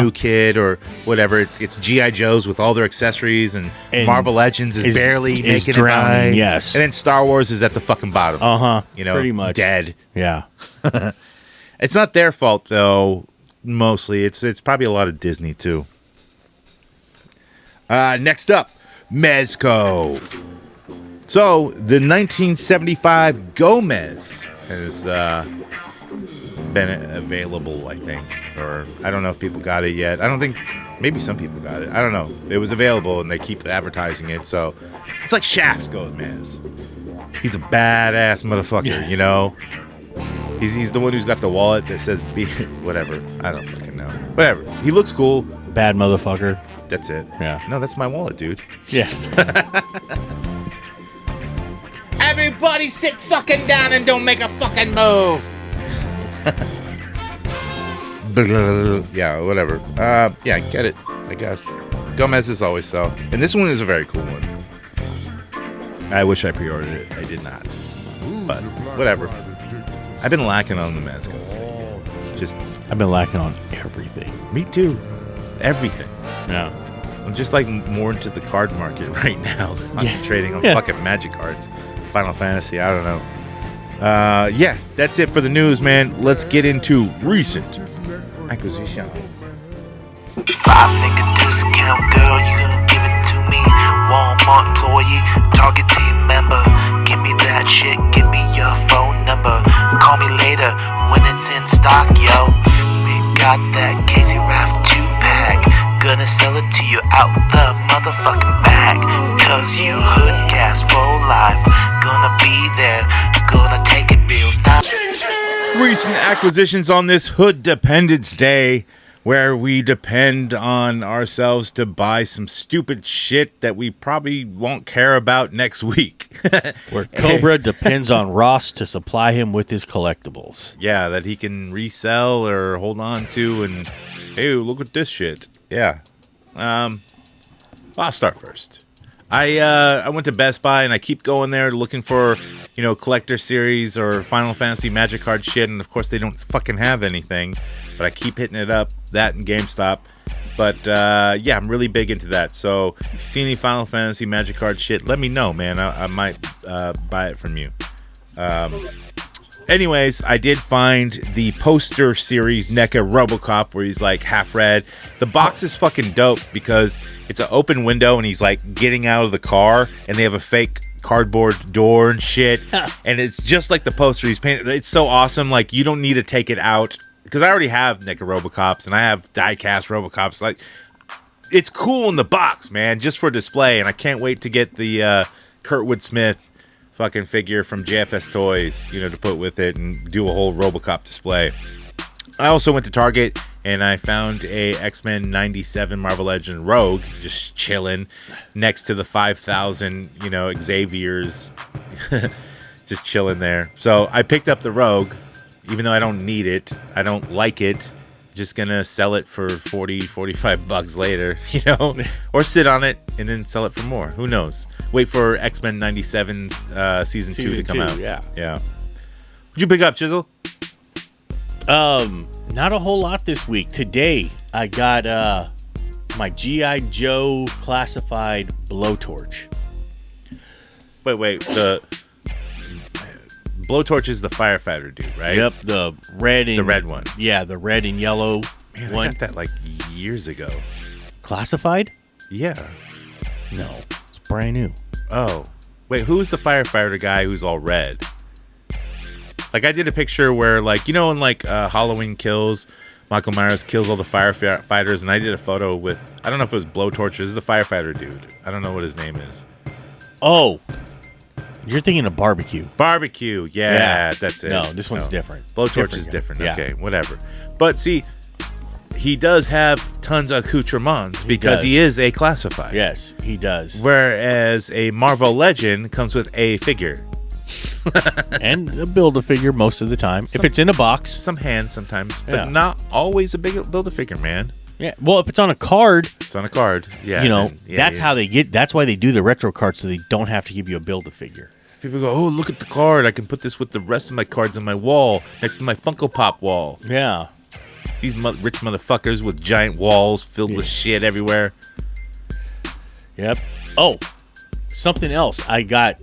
new kid or whatever. It's G.I.JOEs with all their accessories, and Marvel Legends is barely making drowning, it by. Yes, and then Star Wars is at the fucking bottom. Pretty much dead. Yeah. It's not their fault though. Mostly, it's probably a lot of Disney too. Next up, Mezco. So, the 1975 Gomez has been available, I think. Or, I don't know if people got it yet. I don't think, maybe some people got it. I don't know. It was available, and they keep advertising it. So, it's like Shaft Gomez. He's a badass motherfucker, He's the one who's got the wallet that says, whatever. I don't fucking know. Whatever. He looks cool. Bad motherfucker. That's it. Yeah. No, that's my wallet, dude. Yeah. Everybody sit fucking down and don't make a fucking move. Yeah, whatever. Yeah, get it, I guess. Gomez is always so. And this one is a very cool one. I wish I pre-ordered it. I did not. But, whatever. I've been lacking on the Mezcos. I've been lacking on everything. Me too. Everything. Yeah. I'm just like more into the card market right now, concentrating on fucking Magic cards, Final Fantasy. I don't know. Yeah, that's it for the news, man. Let's get into recent acquisition. 5-figure discount, girl, you gonna give it to me. Walmart employee, Target team member. Give me that shit, give me your phone number. Call me later when it's in stock, yo. We got that Casey Raft 2-pack. Gonna sell it to you out the motherfucking bag. Cause you HoodCast for life. Gonna be there, gonna take it real nice. Recent acquisitions on this HoodDependence Day, where we depend on ourselves to buy some stupid shit that we probably won't care about next week. Where Cobra depends on Ross to supply him with his collectibles. Yeah, that he can resell or hold on to, and hey, look at this shit. Yeah. I'll start first. I went to Best Buy and I keep going there looking for, collector series or Final Fantasy Magic card shit, and of course they don't fucking have anything. But I keep hitting it up, that and GameStop. But yeah, I'm really big into that. So if you see any Final Fantasy Magic card shit, let me know, man. I might buy it from you. Anyways, I did find the poster series NECA RoboCop where he's like half red. The box is fucking dope because it's an open window and he's like getting out of the car and they have a fake cardboard door and shit. And it's just like the poster he's painted. It's so awesome. Like, you don't need to take it out because I already have NECA RoboCops and I have die-cast RoboCops. Like, it's cool in the box, man, just for display. And I can't wait to get the Kurtwood Smith fucking figure from JFS Toys, to put with it and do a whole RoboCop display. I also went to Target and I found a X-Men 97 Marvel Legend Rogue just chilling next to the 5,000, Xavier's just chilling there. So I picked up the Rogue, even though I don't need it. I don't like it. Just gonna sell it for $40-$45 later, or sit on it and then sell it for more. Who knows? Wait for X-Men 97's season 2 to come out. Yeah. What'd you pick up, Chisel? Not a whole lot this week. Today I got my G.I.JOE classified blowtorch. Wait. The blowtorch is the firefighter dude, right? Yep, the red one. Yeah, the red and yellow one. I got that like years ago. Classified? Yeah. No, it's brand new. Oh, wait, who's the firefighter guy who's all red? Like, I did a picture where, like, in like Halloween Kills, Michael Myers kills all the firefighters, and I did a photo with, I don't know if it was blowtorch. This is the firefighter dude. I don't know what his name is. Oh. You're thinking of barbecue. Barbecue, yeah, that's it. No, this one's different. Blowtorch is different. Yeah. Okay, whatever. But see, he does have tons of accoutrements because he is a classified. Yes, he does. Whereas a Marvel Legend comes with a figure. And a Build-A-Figure most of the time. If it's in a box. Some hands sometimes, but not always a big Build-A-Figure, man. Yeah, well, if it's on a card. It's on a card, yeah. That's how they get, that's why they do the retro cards, so they don't have to give you a Build-A-Figure. People go, oh, look at the card. I can put this with the rest of my cards on my wall, next to my Funko Pop wall. Yeah. These rich motherfuckers with giant walls filled with shit everywhere. Yep. Oh, something else. I got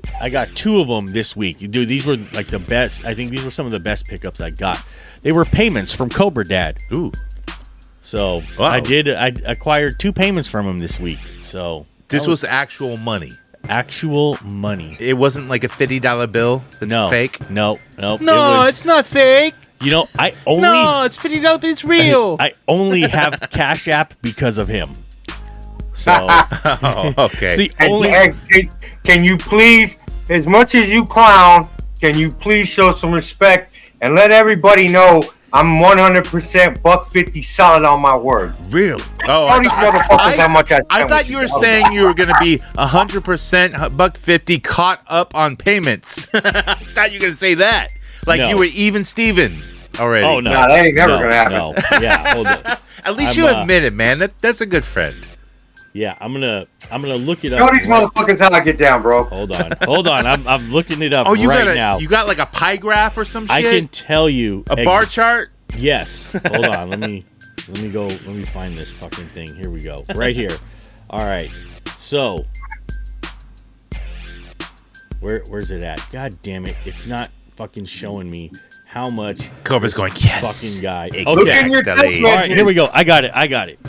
2 of them this week. Dude, these were like the best. I think these were some of the best pickups I got. They were payments from Cobra Dad. Ooh. So I acquired 2 payments from him this week. So this was actual money. Actual money. It wasn't like a $50 bill that's fake. No, it's not fake. I only it's $50. It's real. I only have Cash App because of him. So okay. Can you please, as much as you clown, can you please show some respect and let everybody know I'm 100% $150 solid on my word. Really? All these motherfuckers how much I spent. I thought you were saying you were going to be 100% $150 caught up on payments. I thought you were going to say that. Like you were even Steven already. Oh, no. That ain't never going to happen. No. Yeah, hold on. At least you admit it, man. That's a good friend. Yeah, I'm gonna look it up. Show these motherfuckers how I get down, bro. Hold on. I'm looking it up now. You got like a pie graph or some shit? I can tell you a bar chart. Yes. Hold on. Let me go. Let me find this fucking thing. Here we go. Right here. All right. So, where's it at? God damn it! It's not fucking showing me how much. Cobra's going, yes. Fucking guy. Exactly. All right, here we go. I got it.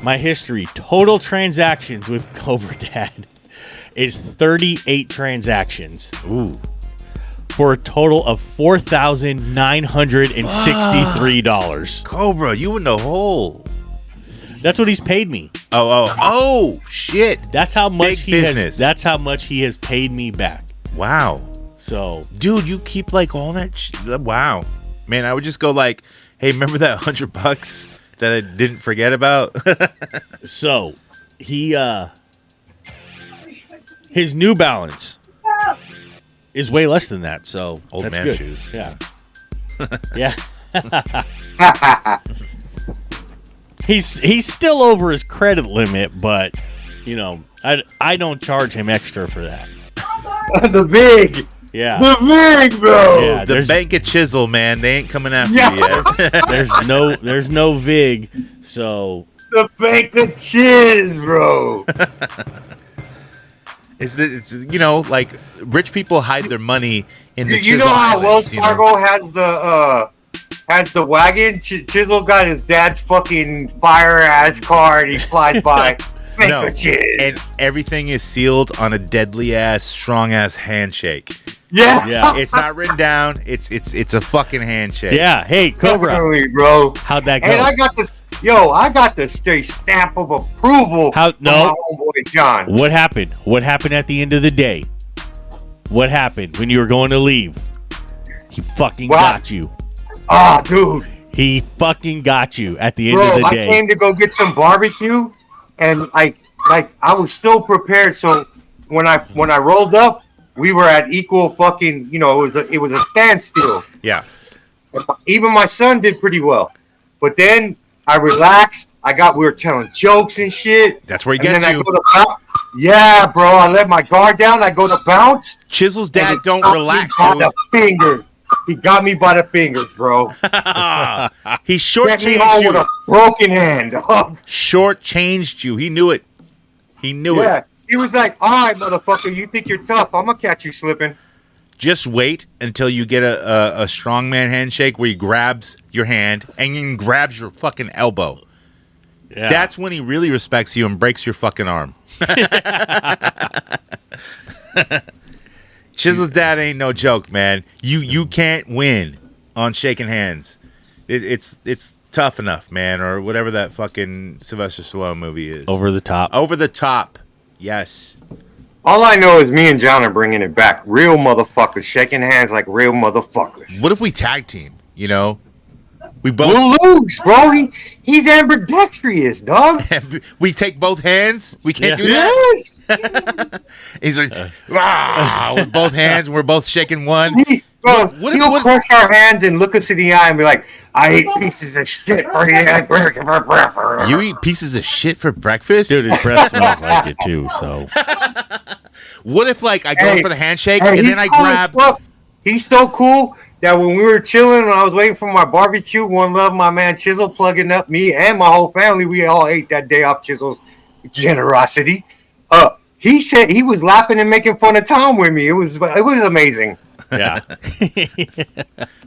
My history, total transactions with Cobra Dad is 38 transactions. Ooh. For a total of $4,963. Cobra, you in the hole. That's what he's paid me. Oh, shit. That's how much Big how much he has paid me back. Wow. So, dude, you keep like all that wow. Man, I would just go like, hey, remember that $100 that I didn't forget about? So, his New Balance is way less than that, so old that's man good. shoes. Yeah. Yeah. He's still over his credit limit, but you know, I don't charge him extra for that. The big. Yeah. The big, bro. Yeah, the bank of Chisel, man. They ain't coming after you yet. there's no VIG, so the bank of Chiz, bro. It's you know, like rich people hide their money in the you Chisel know how Islands, Wells Fargo has the wagon? Chisel got his dad's fucking fire ass car and he flies by. No, and everything is sealed on a deadly ass, strong ass handshake. Yeah. It's not written down. It's a fucking handshake. Yeah. Hey, Cobra. Definitely, bro. How'd that go? And I got this. I got the straight stamp of approval from my homeboy John. What happened? What happened at the end of the day? What happened when you were going to leave? He fucking got you. Ah, dude. He fucking got you at the end Bro, of the day. I came to go get some barbecue, and I was so prepared. So when I rolled up, we were at equal fucking. It was a standstill. Yeah. Even my son did pretty well, but then I relaxed. We were telling jokes and shit. That's where he gets you. Yeah, bro. I let my guard down. I go to bounce. Chisel's dad don't relax. He got me by the fingers, bro. He shortchanged you with a broken hand. Shortchanged you. He knew it. He knew it. He was like, "All right, motherfucker. You think you're tough? I'm gonna catch you slipping." Just wait until you get a strongman handshake where he grabs your hand and then grabs your fucking elbow. Yeah. That's when he really respects you and breaks your fucking arm. Chisel's dad ain't no joke, man. You can't win on shaking hands. It's tough enough, man, or whatever that fucking Sylvester Stallone movie is. Over the top. Over the top. Yes. All I know is me and John are bringing it back. Real motherfuckers shaking hands like real motherfuckers. What if we tag team? We'll lose, bro. He's ambidextrous, dog. We take both hands. We can't do that. Yes. He's like, with both hands, and we're both shaking one. He'll crush our hands and look us in the eye and be like, "I eat pieces of shit for you." You eat pieces of shit for breakfast, dude. His breath smells like it too. So, what if I go in for the handshake and then I grab? He's so cool that when we were chilling and I was waiting for my barbecue, one love, my man Chisel plugging up me and my whole family, we all ate that day off Chisel's generosity. He said he was laughing and making fun of Tom with me. It was amazing. Yeah.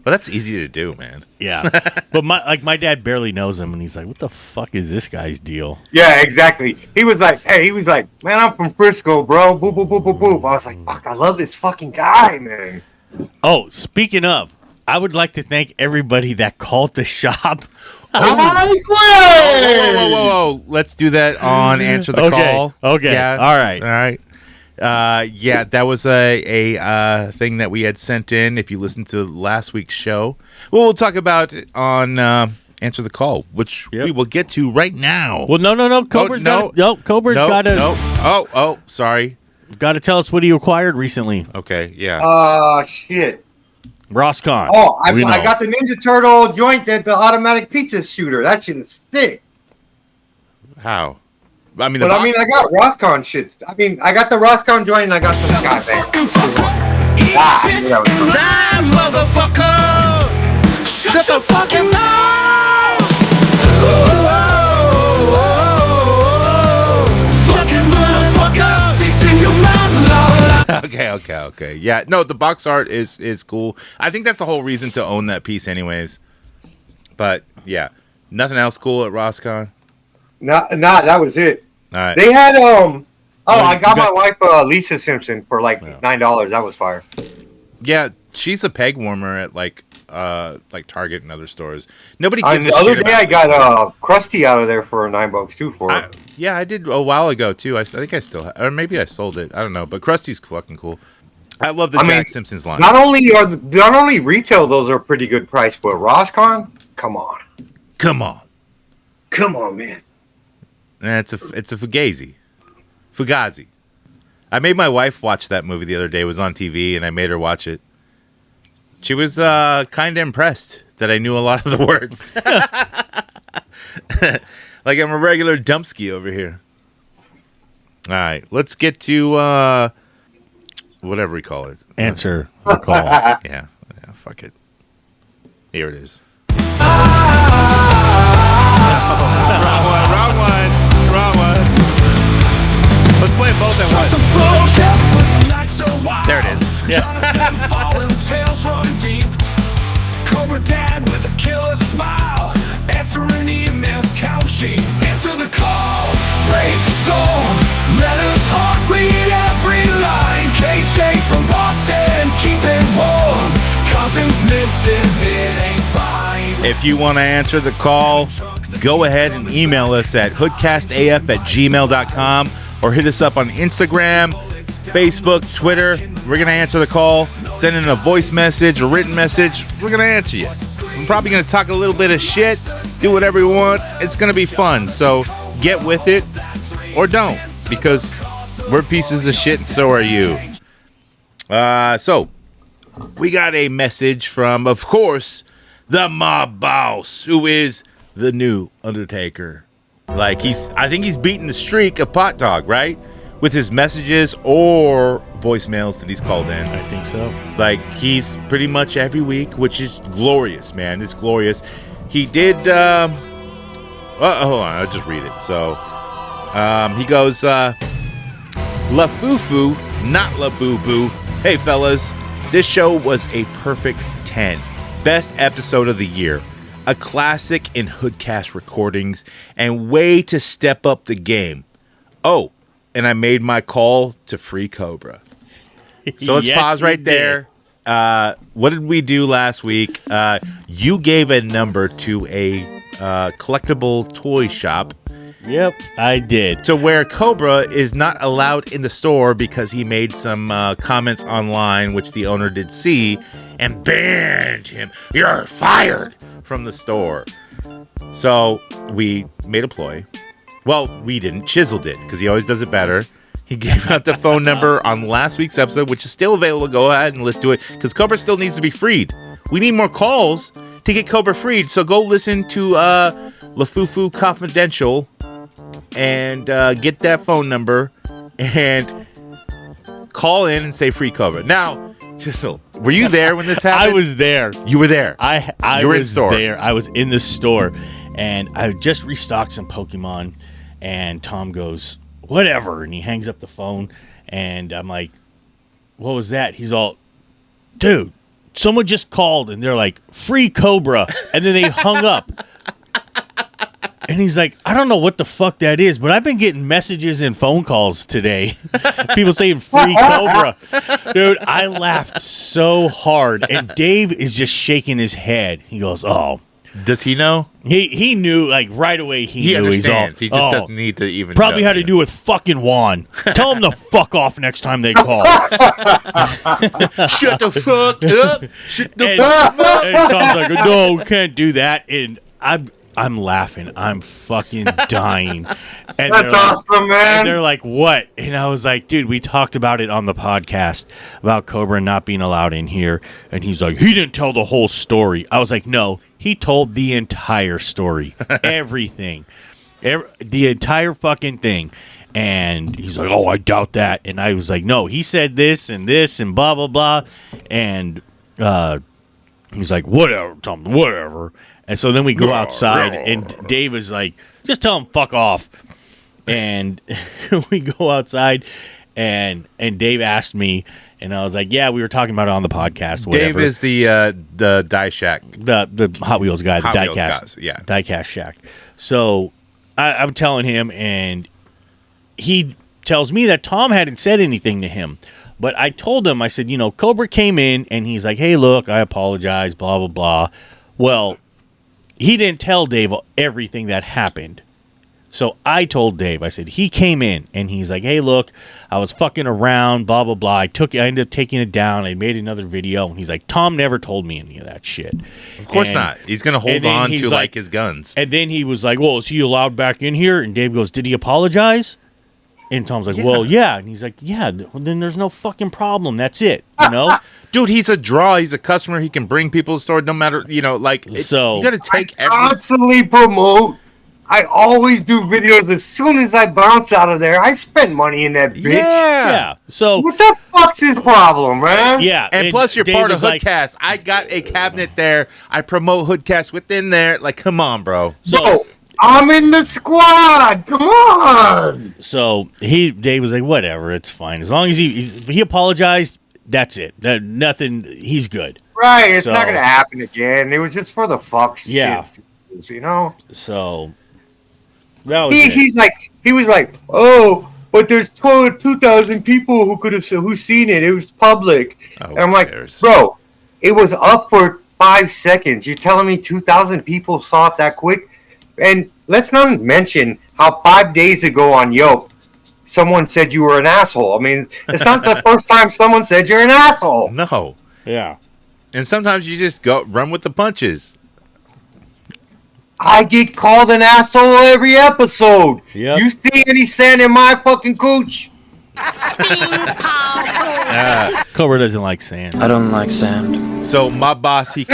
Well, that's easy to do, man. Yeah. But my dad barely knows him, and he's like, what the fuck is this guy's deal? Yeah, exactly. He was like, man, I'm from Frisco, bro. Boop, boop, boop, boop, boop. I was like, fuck, I love this fucking guy, man. Oh, speaking of, I would like to thank everybody that called the shop. Whoa. Let's do that on Answer the Call. Okay. Yeah. All right. That was a thing that we had sent in. If you listened to last week's show, we'll talk about it on Answer the Call, which we will get to right now. Well, no. Cobra's got to. Oh, sorry. Got to tell us what he acquired recently. Okay, yeah. Shit. Roscon. Oh, I got the Ninja Turtle joint, the automatic pizza shooter. That shit is thick. How? I got Roscon shit. I got the Roscon joint and I got some guy That motherfucker! Shut your fucking mouth! Okay. Yeah, no, the box art is cool. I think that's the whole reason to own that piece, anyways. But yeah, nothing else cool at Roscon. Nah, that was it. All right. They had I got my wife Lisa Simpson for like $9. That was fire. Yeah, she's a peg warmer at like Target and other stores. Nobody gives The other day I got Krusty out of there for $9 too for it. Yeah, I did a while ago too. I think I still or maybe I sold it. I don't know, but Krusty's fucking cool. I love the Jack Simpsons line. Not only retail, those are pretty good price, but Roscon, come on, man. It's a Fugazi. I made my wife watch that movie the other day. It was on TV, and I made her watch it. She was kind of impressed that I knew a lot of the words. Like I'm a regular dumpski over here. All right, let's get to whatever we call it. Answer the call. Yeah, fuck it. Here it is. Wrong one. Let's play both at once. There it is. Cobra Dad with a killer smile, answering emails, count sheet. Answer the call, brave the storm. Letters heartbeat every line. KJ from Boston, keep it warm. Cousins missing, it ain't fine. If you want to answer the call, go ahead and email us at HoodCastAF@gmail.com or hit us up on Instagram, Facebook, Twitter. We're going to answer the call. Send in a voice message, a written message. We're going to answer you. I'm probably going to talk a little bit of shit, do whatever we want. It's going to be fun. So get with it or don't, because we're pieces of shit and so are you. So we got a message from, of course, the mob boss, who is the new Undertaker. Like I think he's beating the streak of Pot Dog, right? With his messages or voicemails that he's called in. I think so. Like, he's pretty much every week, which is glorious, man. It's glorious. He did, hold on, I'll just read it. So, he goes, La Fufu, not La Boo Boo. Hey, fellas, this show was a perfect 10. Best episode of the year. A classic in HoodCast recordings, and way to step up the game. Oh, and I made my call to free Cobra. So let's pause right there. What did we do last week? You gave a number to a collectible toy shop. Yep, I did. So where Cobra is not allowed in the store because he made some comments online, which the owner did see, and banned him. You're fired from the store. So we made a ploy. Well, we didn't. Chisel did, because he always does it better. He gave out the phone number on last week's episode, which is still available. Go ahead and listen to it, because Cobra still needs to be freed. We need more calls to get Cobra freed, so go listen to LaFufu Confidential and get that phone number and call in and say free Cobra. Now, Chisel, were you there when this happened? I was there. You were there. I you were was in store. there. I was in the store, and I just restocked some Pokemon, and Tom goes, whatever, and he hangs up the phone, and I'm like, what was that? He's all, dude, someone just called, and they're like, free Cobra, and then they hung up. And he's like, I don't know what the fuck that is, but I've been getting messages and phone calls today. People saying free Cobra. Dude, I laughed so hard. And Dave is just shaking his head. He goes, oh. Does he know? He knew, like, right away he knew. Understands. He just doesn't need to even probably know, had to do with fucking Juan. Tell him to fuck off next time they call. Shut the fuck up. Shut the fuck up. And Tom's like, no, we can't do that. And I'm laughing. I'm fucking dying. And that's awesome, man. And they're like, what? And I was like, dude, we talked about it on the podcast about Cobra not being allowed in here. And he's like, he didn't tell the whole story. I was like, no, he told the entire story. Everything. The entire fucking thing. And he's like, oh, I doubt that. And I was like, no, he said this and blah, blah, blah. And he's like, whatever, Tom, whatever. And so then we go outside, and Dave is like, just tell him fuck off. And we go outside, and Dave asked me, And I was like, yeah, we were talking about it on the podcast. Whatever. Dave is the Die Shack. The Hot Wheels guy, the Hot Wheels diecast, guys, yeah. diecast shack. So I'm telling him, and he tells me that Tom hadn't said anything to him. But I told him, I said, Cobra came in, and he's like, hey, look, I apologize, blah, blah, blah. Well, he didn't tell Dave everything that happened. So I told Dave, I said, he came in, and he's like, hey, look, I was fucking around, blah, blah, blah. I ended up taking it down. I made another video. And he's like, Tom never told me any of that shit. Of course not. He's going to hold on to, like, his guns. And then he was like, well, is he allowed back in here? And Dave goes, did he apologize? And Tom's like, well, yeah. And he's like, yeah, then there's no fucking problem. That's it, Dude, he's a draw. He's a customer. He can bring people to the store no matter, so you got to take I constantly promote. I always do videos as soon as I bounce out of there. I spend money in that bitch. Yeah. So what the fuck's his problem, man? Yeah. And plus, you're Dave part of was like- HoodCast. I got a cabinet there. I promote HoodCast within there. Like, come on, bro. Bro, I'm in the squad. Come on. So Dave was like, whatever, it's fine. As long as he apologized, that's it. Nothing, he's good. Right, it's not going to happen again. It was just for the fuck's shit, So that was he was like, oh, but there's 2,000 people who seen it. It was public. And I'm like, bro, it was up for 5 seconds. You're telling me 2,000 people saw it that quick? And let's not mention how 5 days ago on Yelp, someone said you were an asshole. I mean, it's not the first time someone said you're an asshole. No. Yeah. And sometimes you just run with the punches. I get called an asshole every episode. Yep. You see any sand in my fucking cooch? Cobra doesn't like sand. I don't like sand. So my boss, he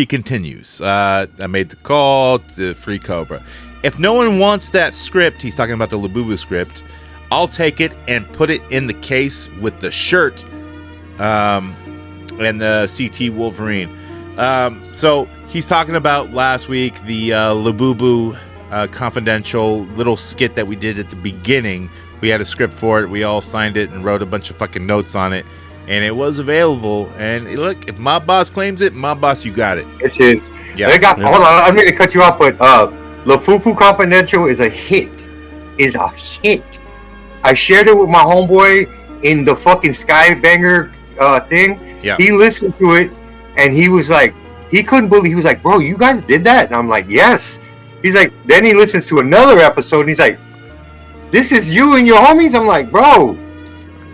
continues. I made the call to free Cobra. If no one wants that script, he's talking about the Labubu script, I'll take it and put it in the case with the shirt and the CT Wolverine. So he's talking about last week the Labubu confidential little skit that we did at the beginning. We had a script for it. We all signed it and wrote a bunch of fucking notes on it. And it was available. And look, if my boss claims it, my boss, you got it. It's his. Yeah. Hold on, I'm going to cut you off, but Lafufu Confidential is a hit. I shared it with my homeboy in the fucking Skybanger thing. Yeah. He listened to it, and he was like, he couldn't believe. He was like, bro, you guys did that? And I'm like, yes. He's like, then he listens to another episode, and he's like, this is you and your homies? I'm like, bro,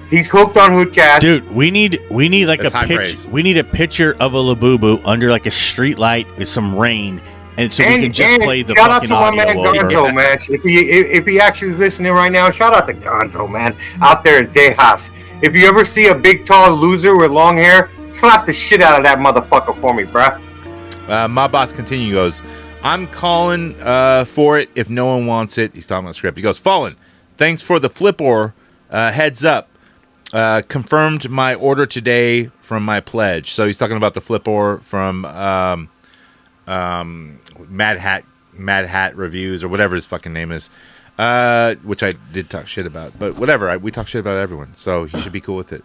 he's hooked on HoodCast. Dude, we need like That's high a picture. praise. We need a picture of a Labubu under like a street light with some rain, and so we can just play the shout out fucking to my audio man over Gonzo, it. man. If he actually is listening right now, shout out to Gonzo, man, out there in Tejas. If you ever see a big tall loser with long hair, slap the shit out of that motherfucker for me, bruh. My boss continues, goes, I'm calling for it if no one wants it. He's talking about the script. He goes, Fallen, thanks for the flipper. Heads up. Confirmed my order today from my pledge. So he's talking about the flipper from Mad Hat Reviews or whatever his fucking name is, which I did talk shit about. But whatever, we talk shit about everyone, so he should be cool with it.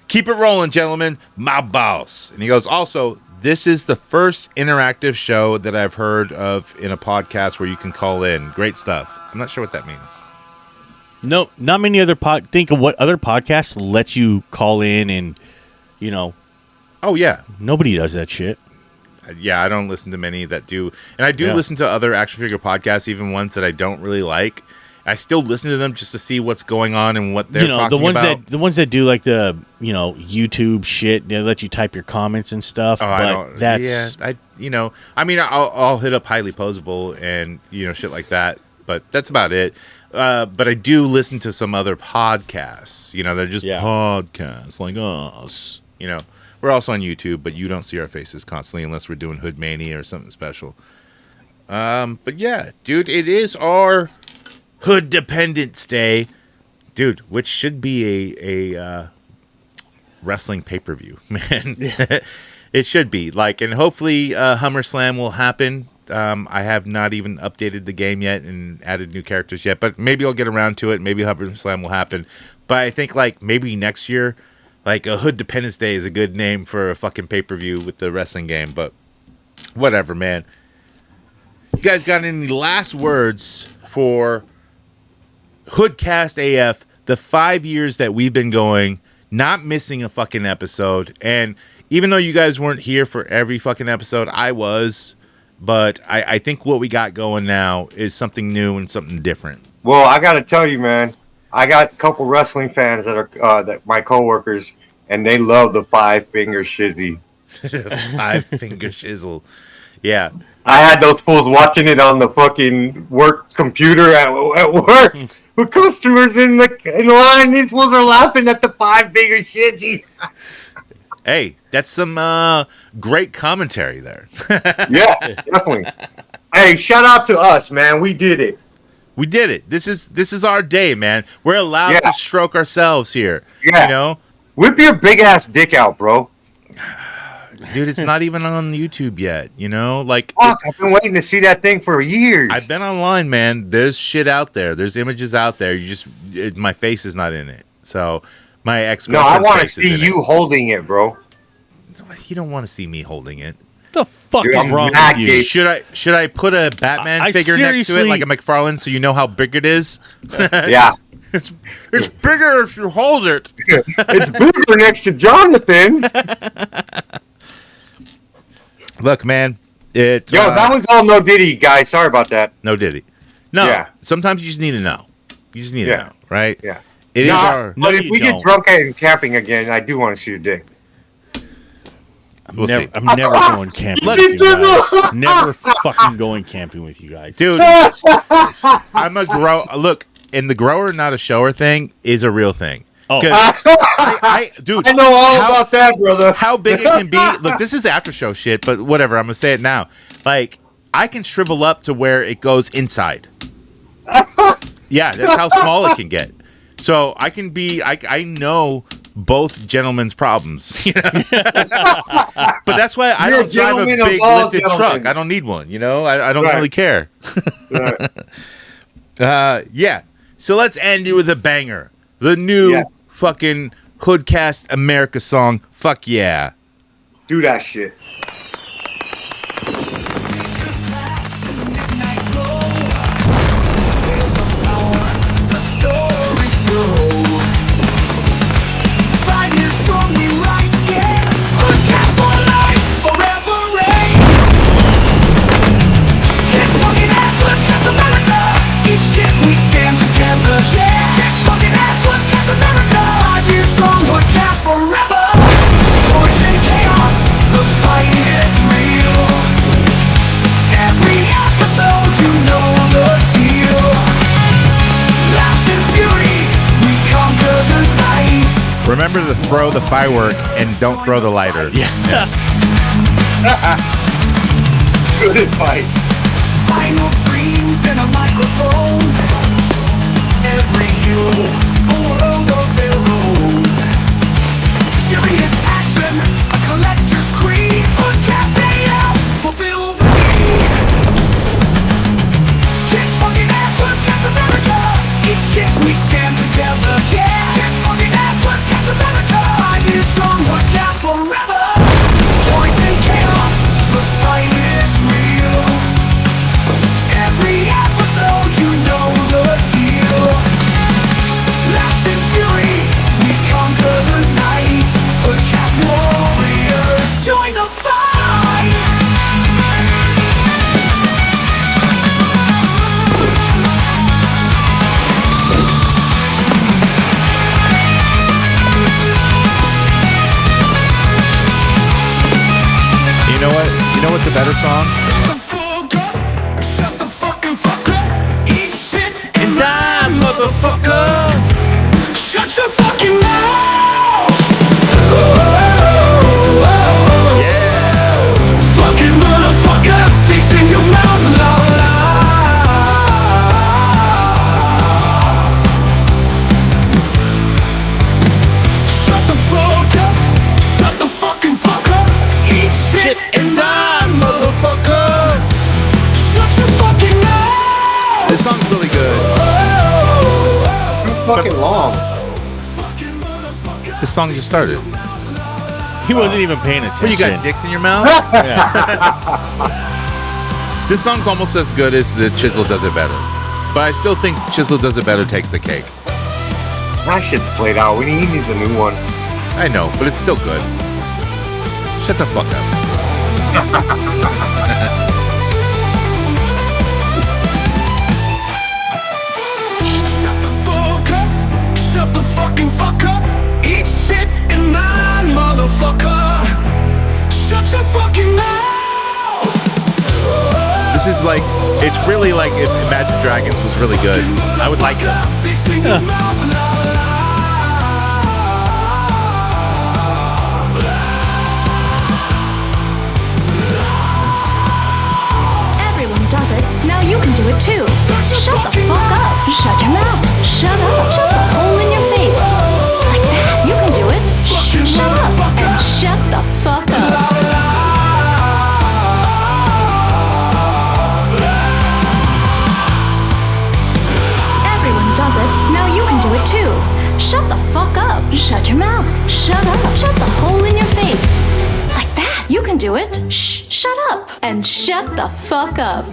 Keep it rolling, gentlemen. My boss. And he goes, also, this is the first interactive show that I've heard of in a podcast where you can call in. Great stuff. I'm not sure what that means. No, not many other think of what other podcasts lets you call in and, Oh, yeah. nobody does that shit. Yeah, I don't listen to many that do. And I do listen to other action figure podcasts, even ones that I don't really like. I still listen to them just to see what's going on and what they're talking about. The ones that do like the, YouTube shit, they let you type your comments and stuff. Oh, but I don't. that's I'll hit up Highly Posable and shit like that, but that's about it. But I do listen to some other podcasts. They're just podcasts like us. We're also on YouTube, but you don't see our faces constantly unless we're doing Hood Mania or something special. But yeah, dude, it is our HoodDependence Day, dude, which should be a wrestling pay-per-view, man. It should be and hopefully SummerSlam will happen. I have not even updated the game yet and added new characters yet, but maybe I'll get around to it. Maybe HubbardSlam will happen. But I think like maybe next year, like a HoodDependence Day is a good name for a fucking pay-per-view with the wrestling game. But whatever, man. You guys got any last words for HoodCast AF, the 5 years that we've been going, not missing a fucking episode? And even though you guys weren't here for every fucking episode, I was. But I think what we got going now is something new and something different. Well, I got to tell you, man, I got a couple wrestling fans that are that my coworkers, and they love the 5-finger shizzy. 5-finger shizzle. Yeah. I had those fools watching it on the fucking work computer at work with customers in line. These fools are laughing at the 5-finger shizzy. Hey, that's some great commentary there. Yeah, definitely. Hey, shout out to us, man. We did it. We did it. This is our day, man. We're allowed to stroke ourselves here. Yeah. You know? Whip your big ass dick out, bro. Dude, it's not even on YouTube yet, you know? Like, fuck, I've been waiting to see that thing for years. I've been online, man. There's shit out there. There's images out there. My face is not in it. So, my ex-girlfriend's I want to face is see in you it. holding it, bro. You don't want to see me holding it. The fuck Dude, is I'm wrong not with gay. you? Should I put a Batman figure next to it like a McFarlane so you know how big it is? Yeah. It's bigger if you hold it. It's bigger next to Jonathan's. Look, man. That was all no Diddy, guys. Sorry about that. No Diddy. No. Yeah. Sometimes you just need to know. You just need to know, right? Yeah. It is our. But if we get drunk and camping again, I do want to see your dick. We'll see. I'm never going camping with you guys. Never fucking going camping with you guys. Dude, I'm a look, and the grower not a shower thing is a real thing. Oh. Dude, I know all about that, brother. How big it can be. Look, this is after show shit, but whatever. I'm gonna say it now. Like, I can shrivel up to where it goes inside. Yeah, that's how small it can get. So I can be. I know both gentlemen's problems. You know? But that's why I don't drive a big lifted truck. I don't need one. You know, I don't really care. Yeah. So let's end it with a banger. The new fucking HoodCast America song. Fuck yeah. Do that shit. We stand together, yeah. Kick fucking ass, look, that's America. 5 years strong, HoodCast forever. Toys and chaos, the fight is real. Every episode, you know the deal. Laughs and fury, we conquer the night. Remember to throw the firework and don't throw the lighter. Yeah. Good advice. Final dreams in a microphone. Every hero, a world of their own. Serious action, a collector's creed. HoodCast AF, fulfill the need. Kick fucking ass, HoodCast America. Eat shit, we stand together, yeah. Kick fucking ass, HoodCast America. 5 years strong, HoodCast forever. Toys and chaos, the fight is real. Every episode, you know the deal. Laughs and fury, we conquer the night. HoodCast warriors, join the fight. You know what? You know what's a better song? Shut the fucking fuck up. Eat shit And die, motherfucker. shut your fucking mouth. Yeah. Fucking motherfucker, taste in your mouth, la la. Shut the fuck up. Shut the fucking fuck up. Eat shit and die, motherfucker. fucking long. This song just started. He wasn't even paying attention. What, you got dicks in your mouth? This song's almost as good as the Chisel Does It Better. But I still think Chisel Does It Better takes the cake. That shit's played out. We need a new one. I know, but it's still good. Shut the fuck up. Shut the fucking fuck up. Eat shit in mine, motherfucker. Shut your fucking mouth. This is like, it's really like if Imagine Dragons was really good. I would like it. Everyone does it. Now you can do it too. Shut the fuck up. Shut your mouth. Shut up. Shut the hole in your face. Like that. You can do it. Shut up. And shut the fuck up. Everyone does it. Now you can do it too. Shut the fuck up. Shut your mouth. Shut up. Shut the hole in your face. Like that. You can do it. Shut up. And shut the fuck up.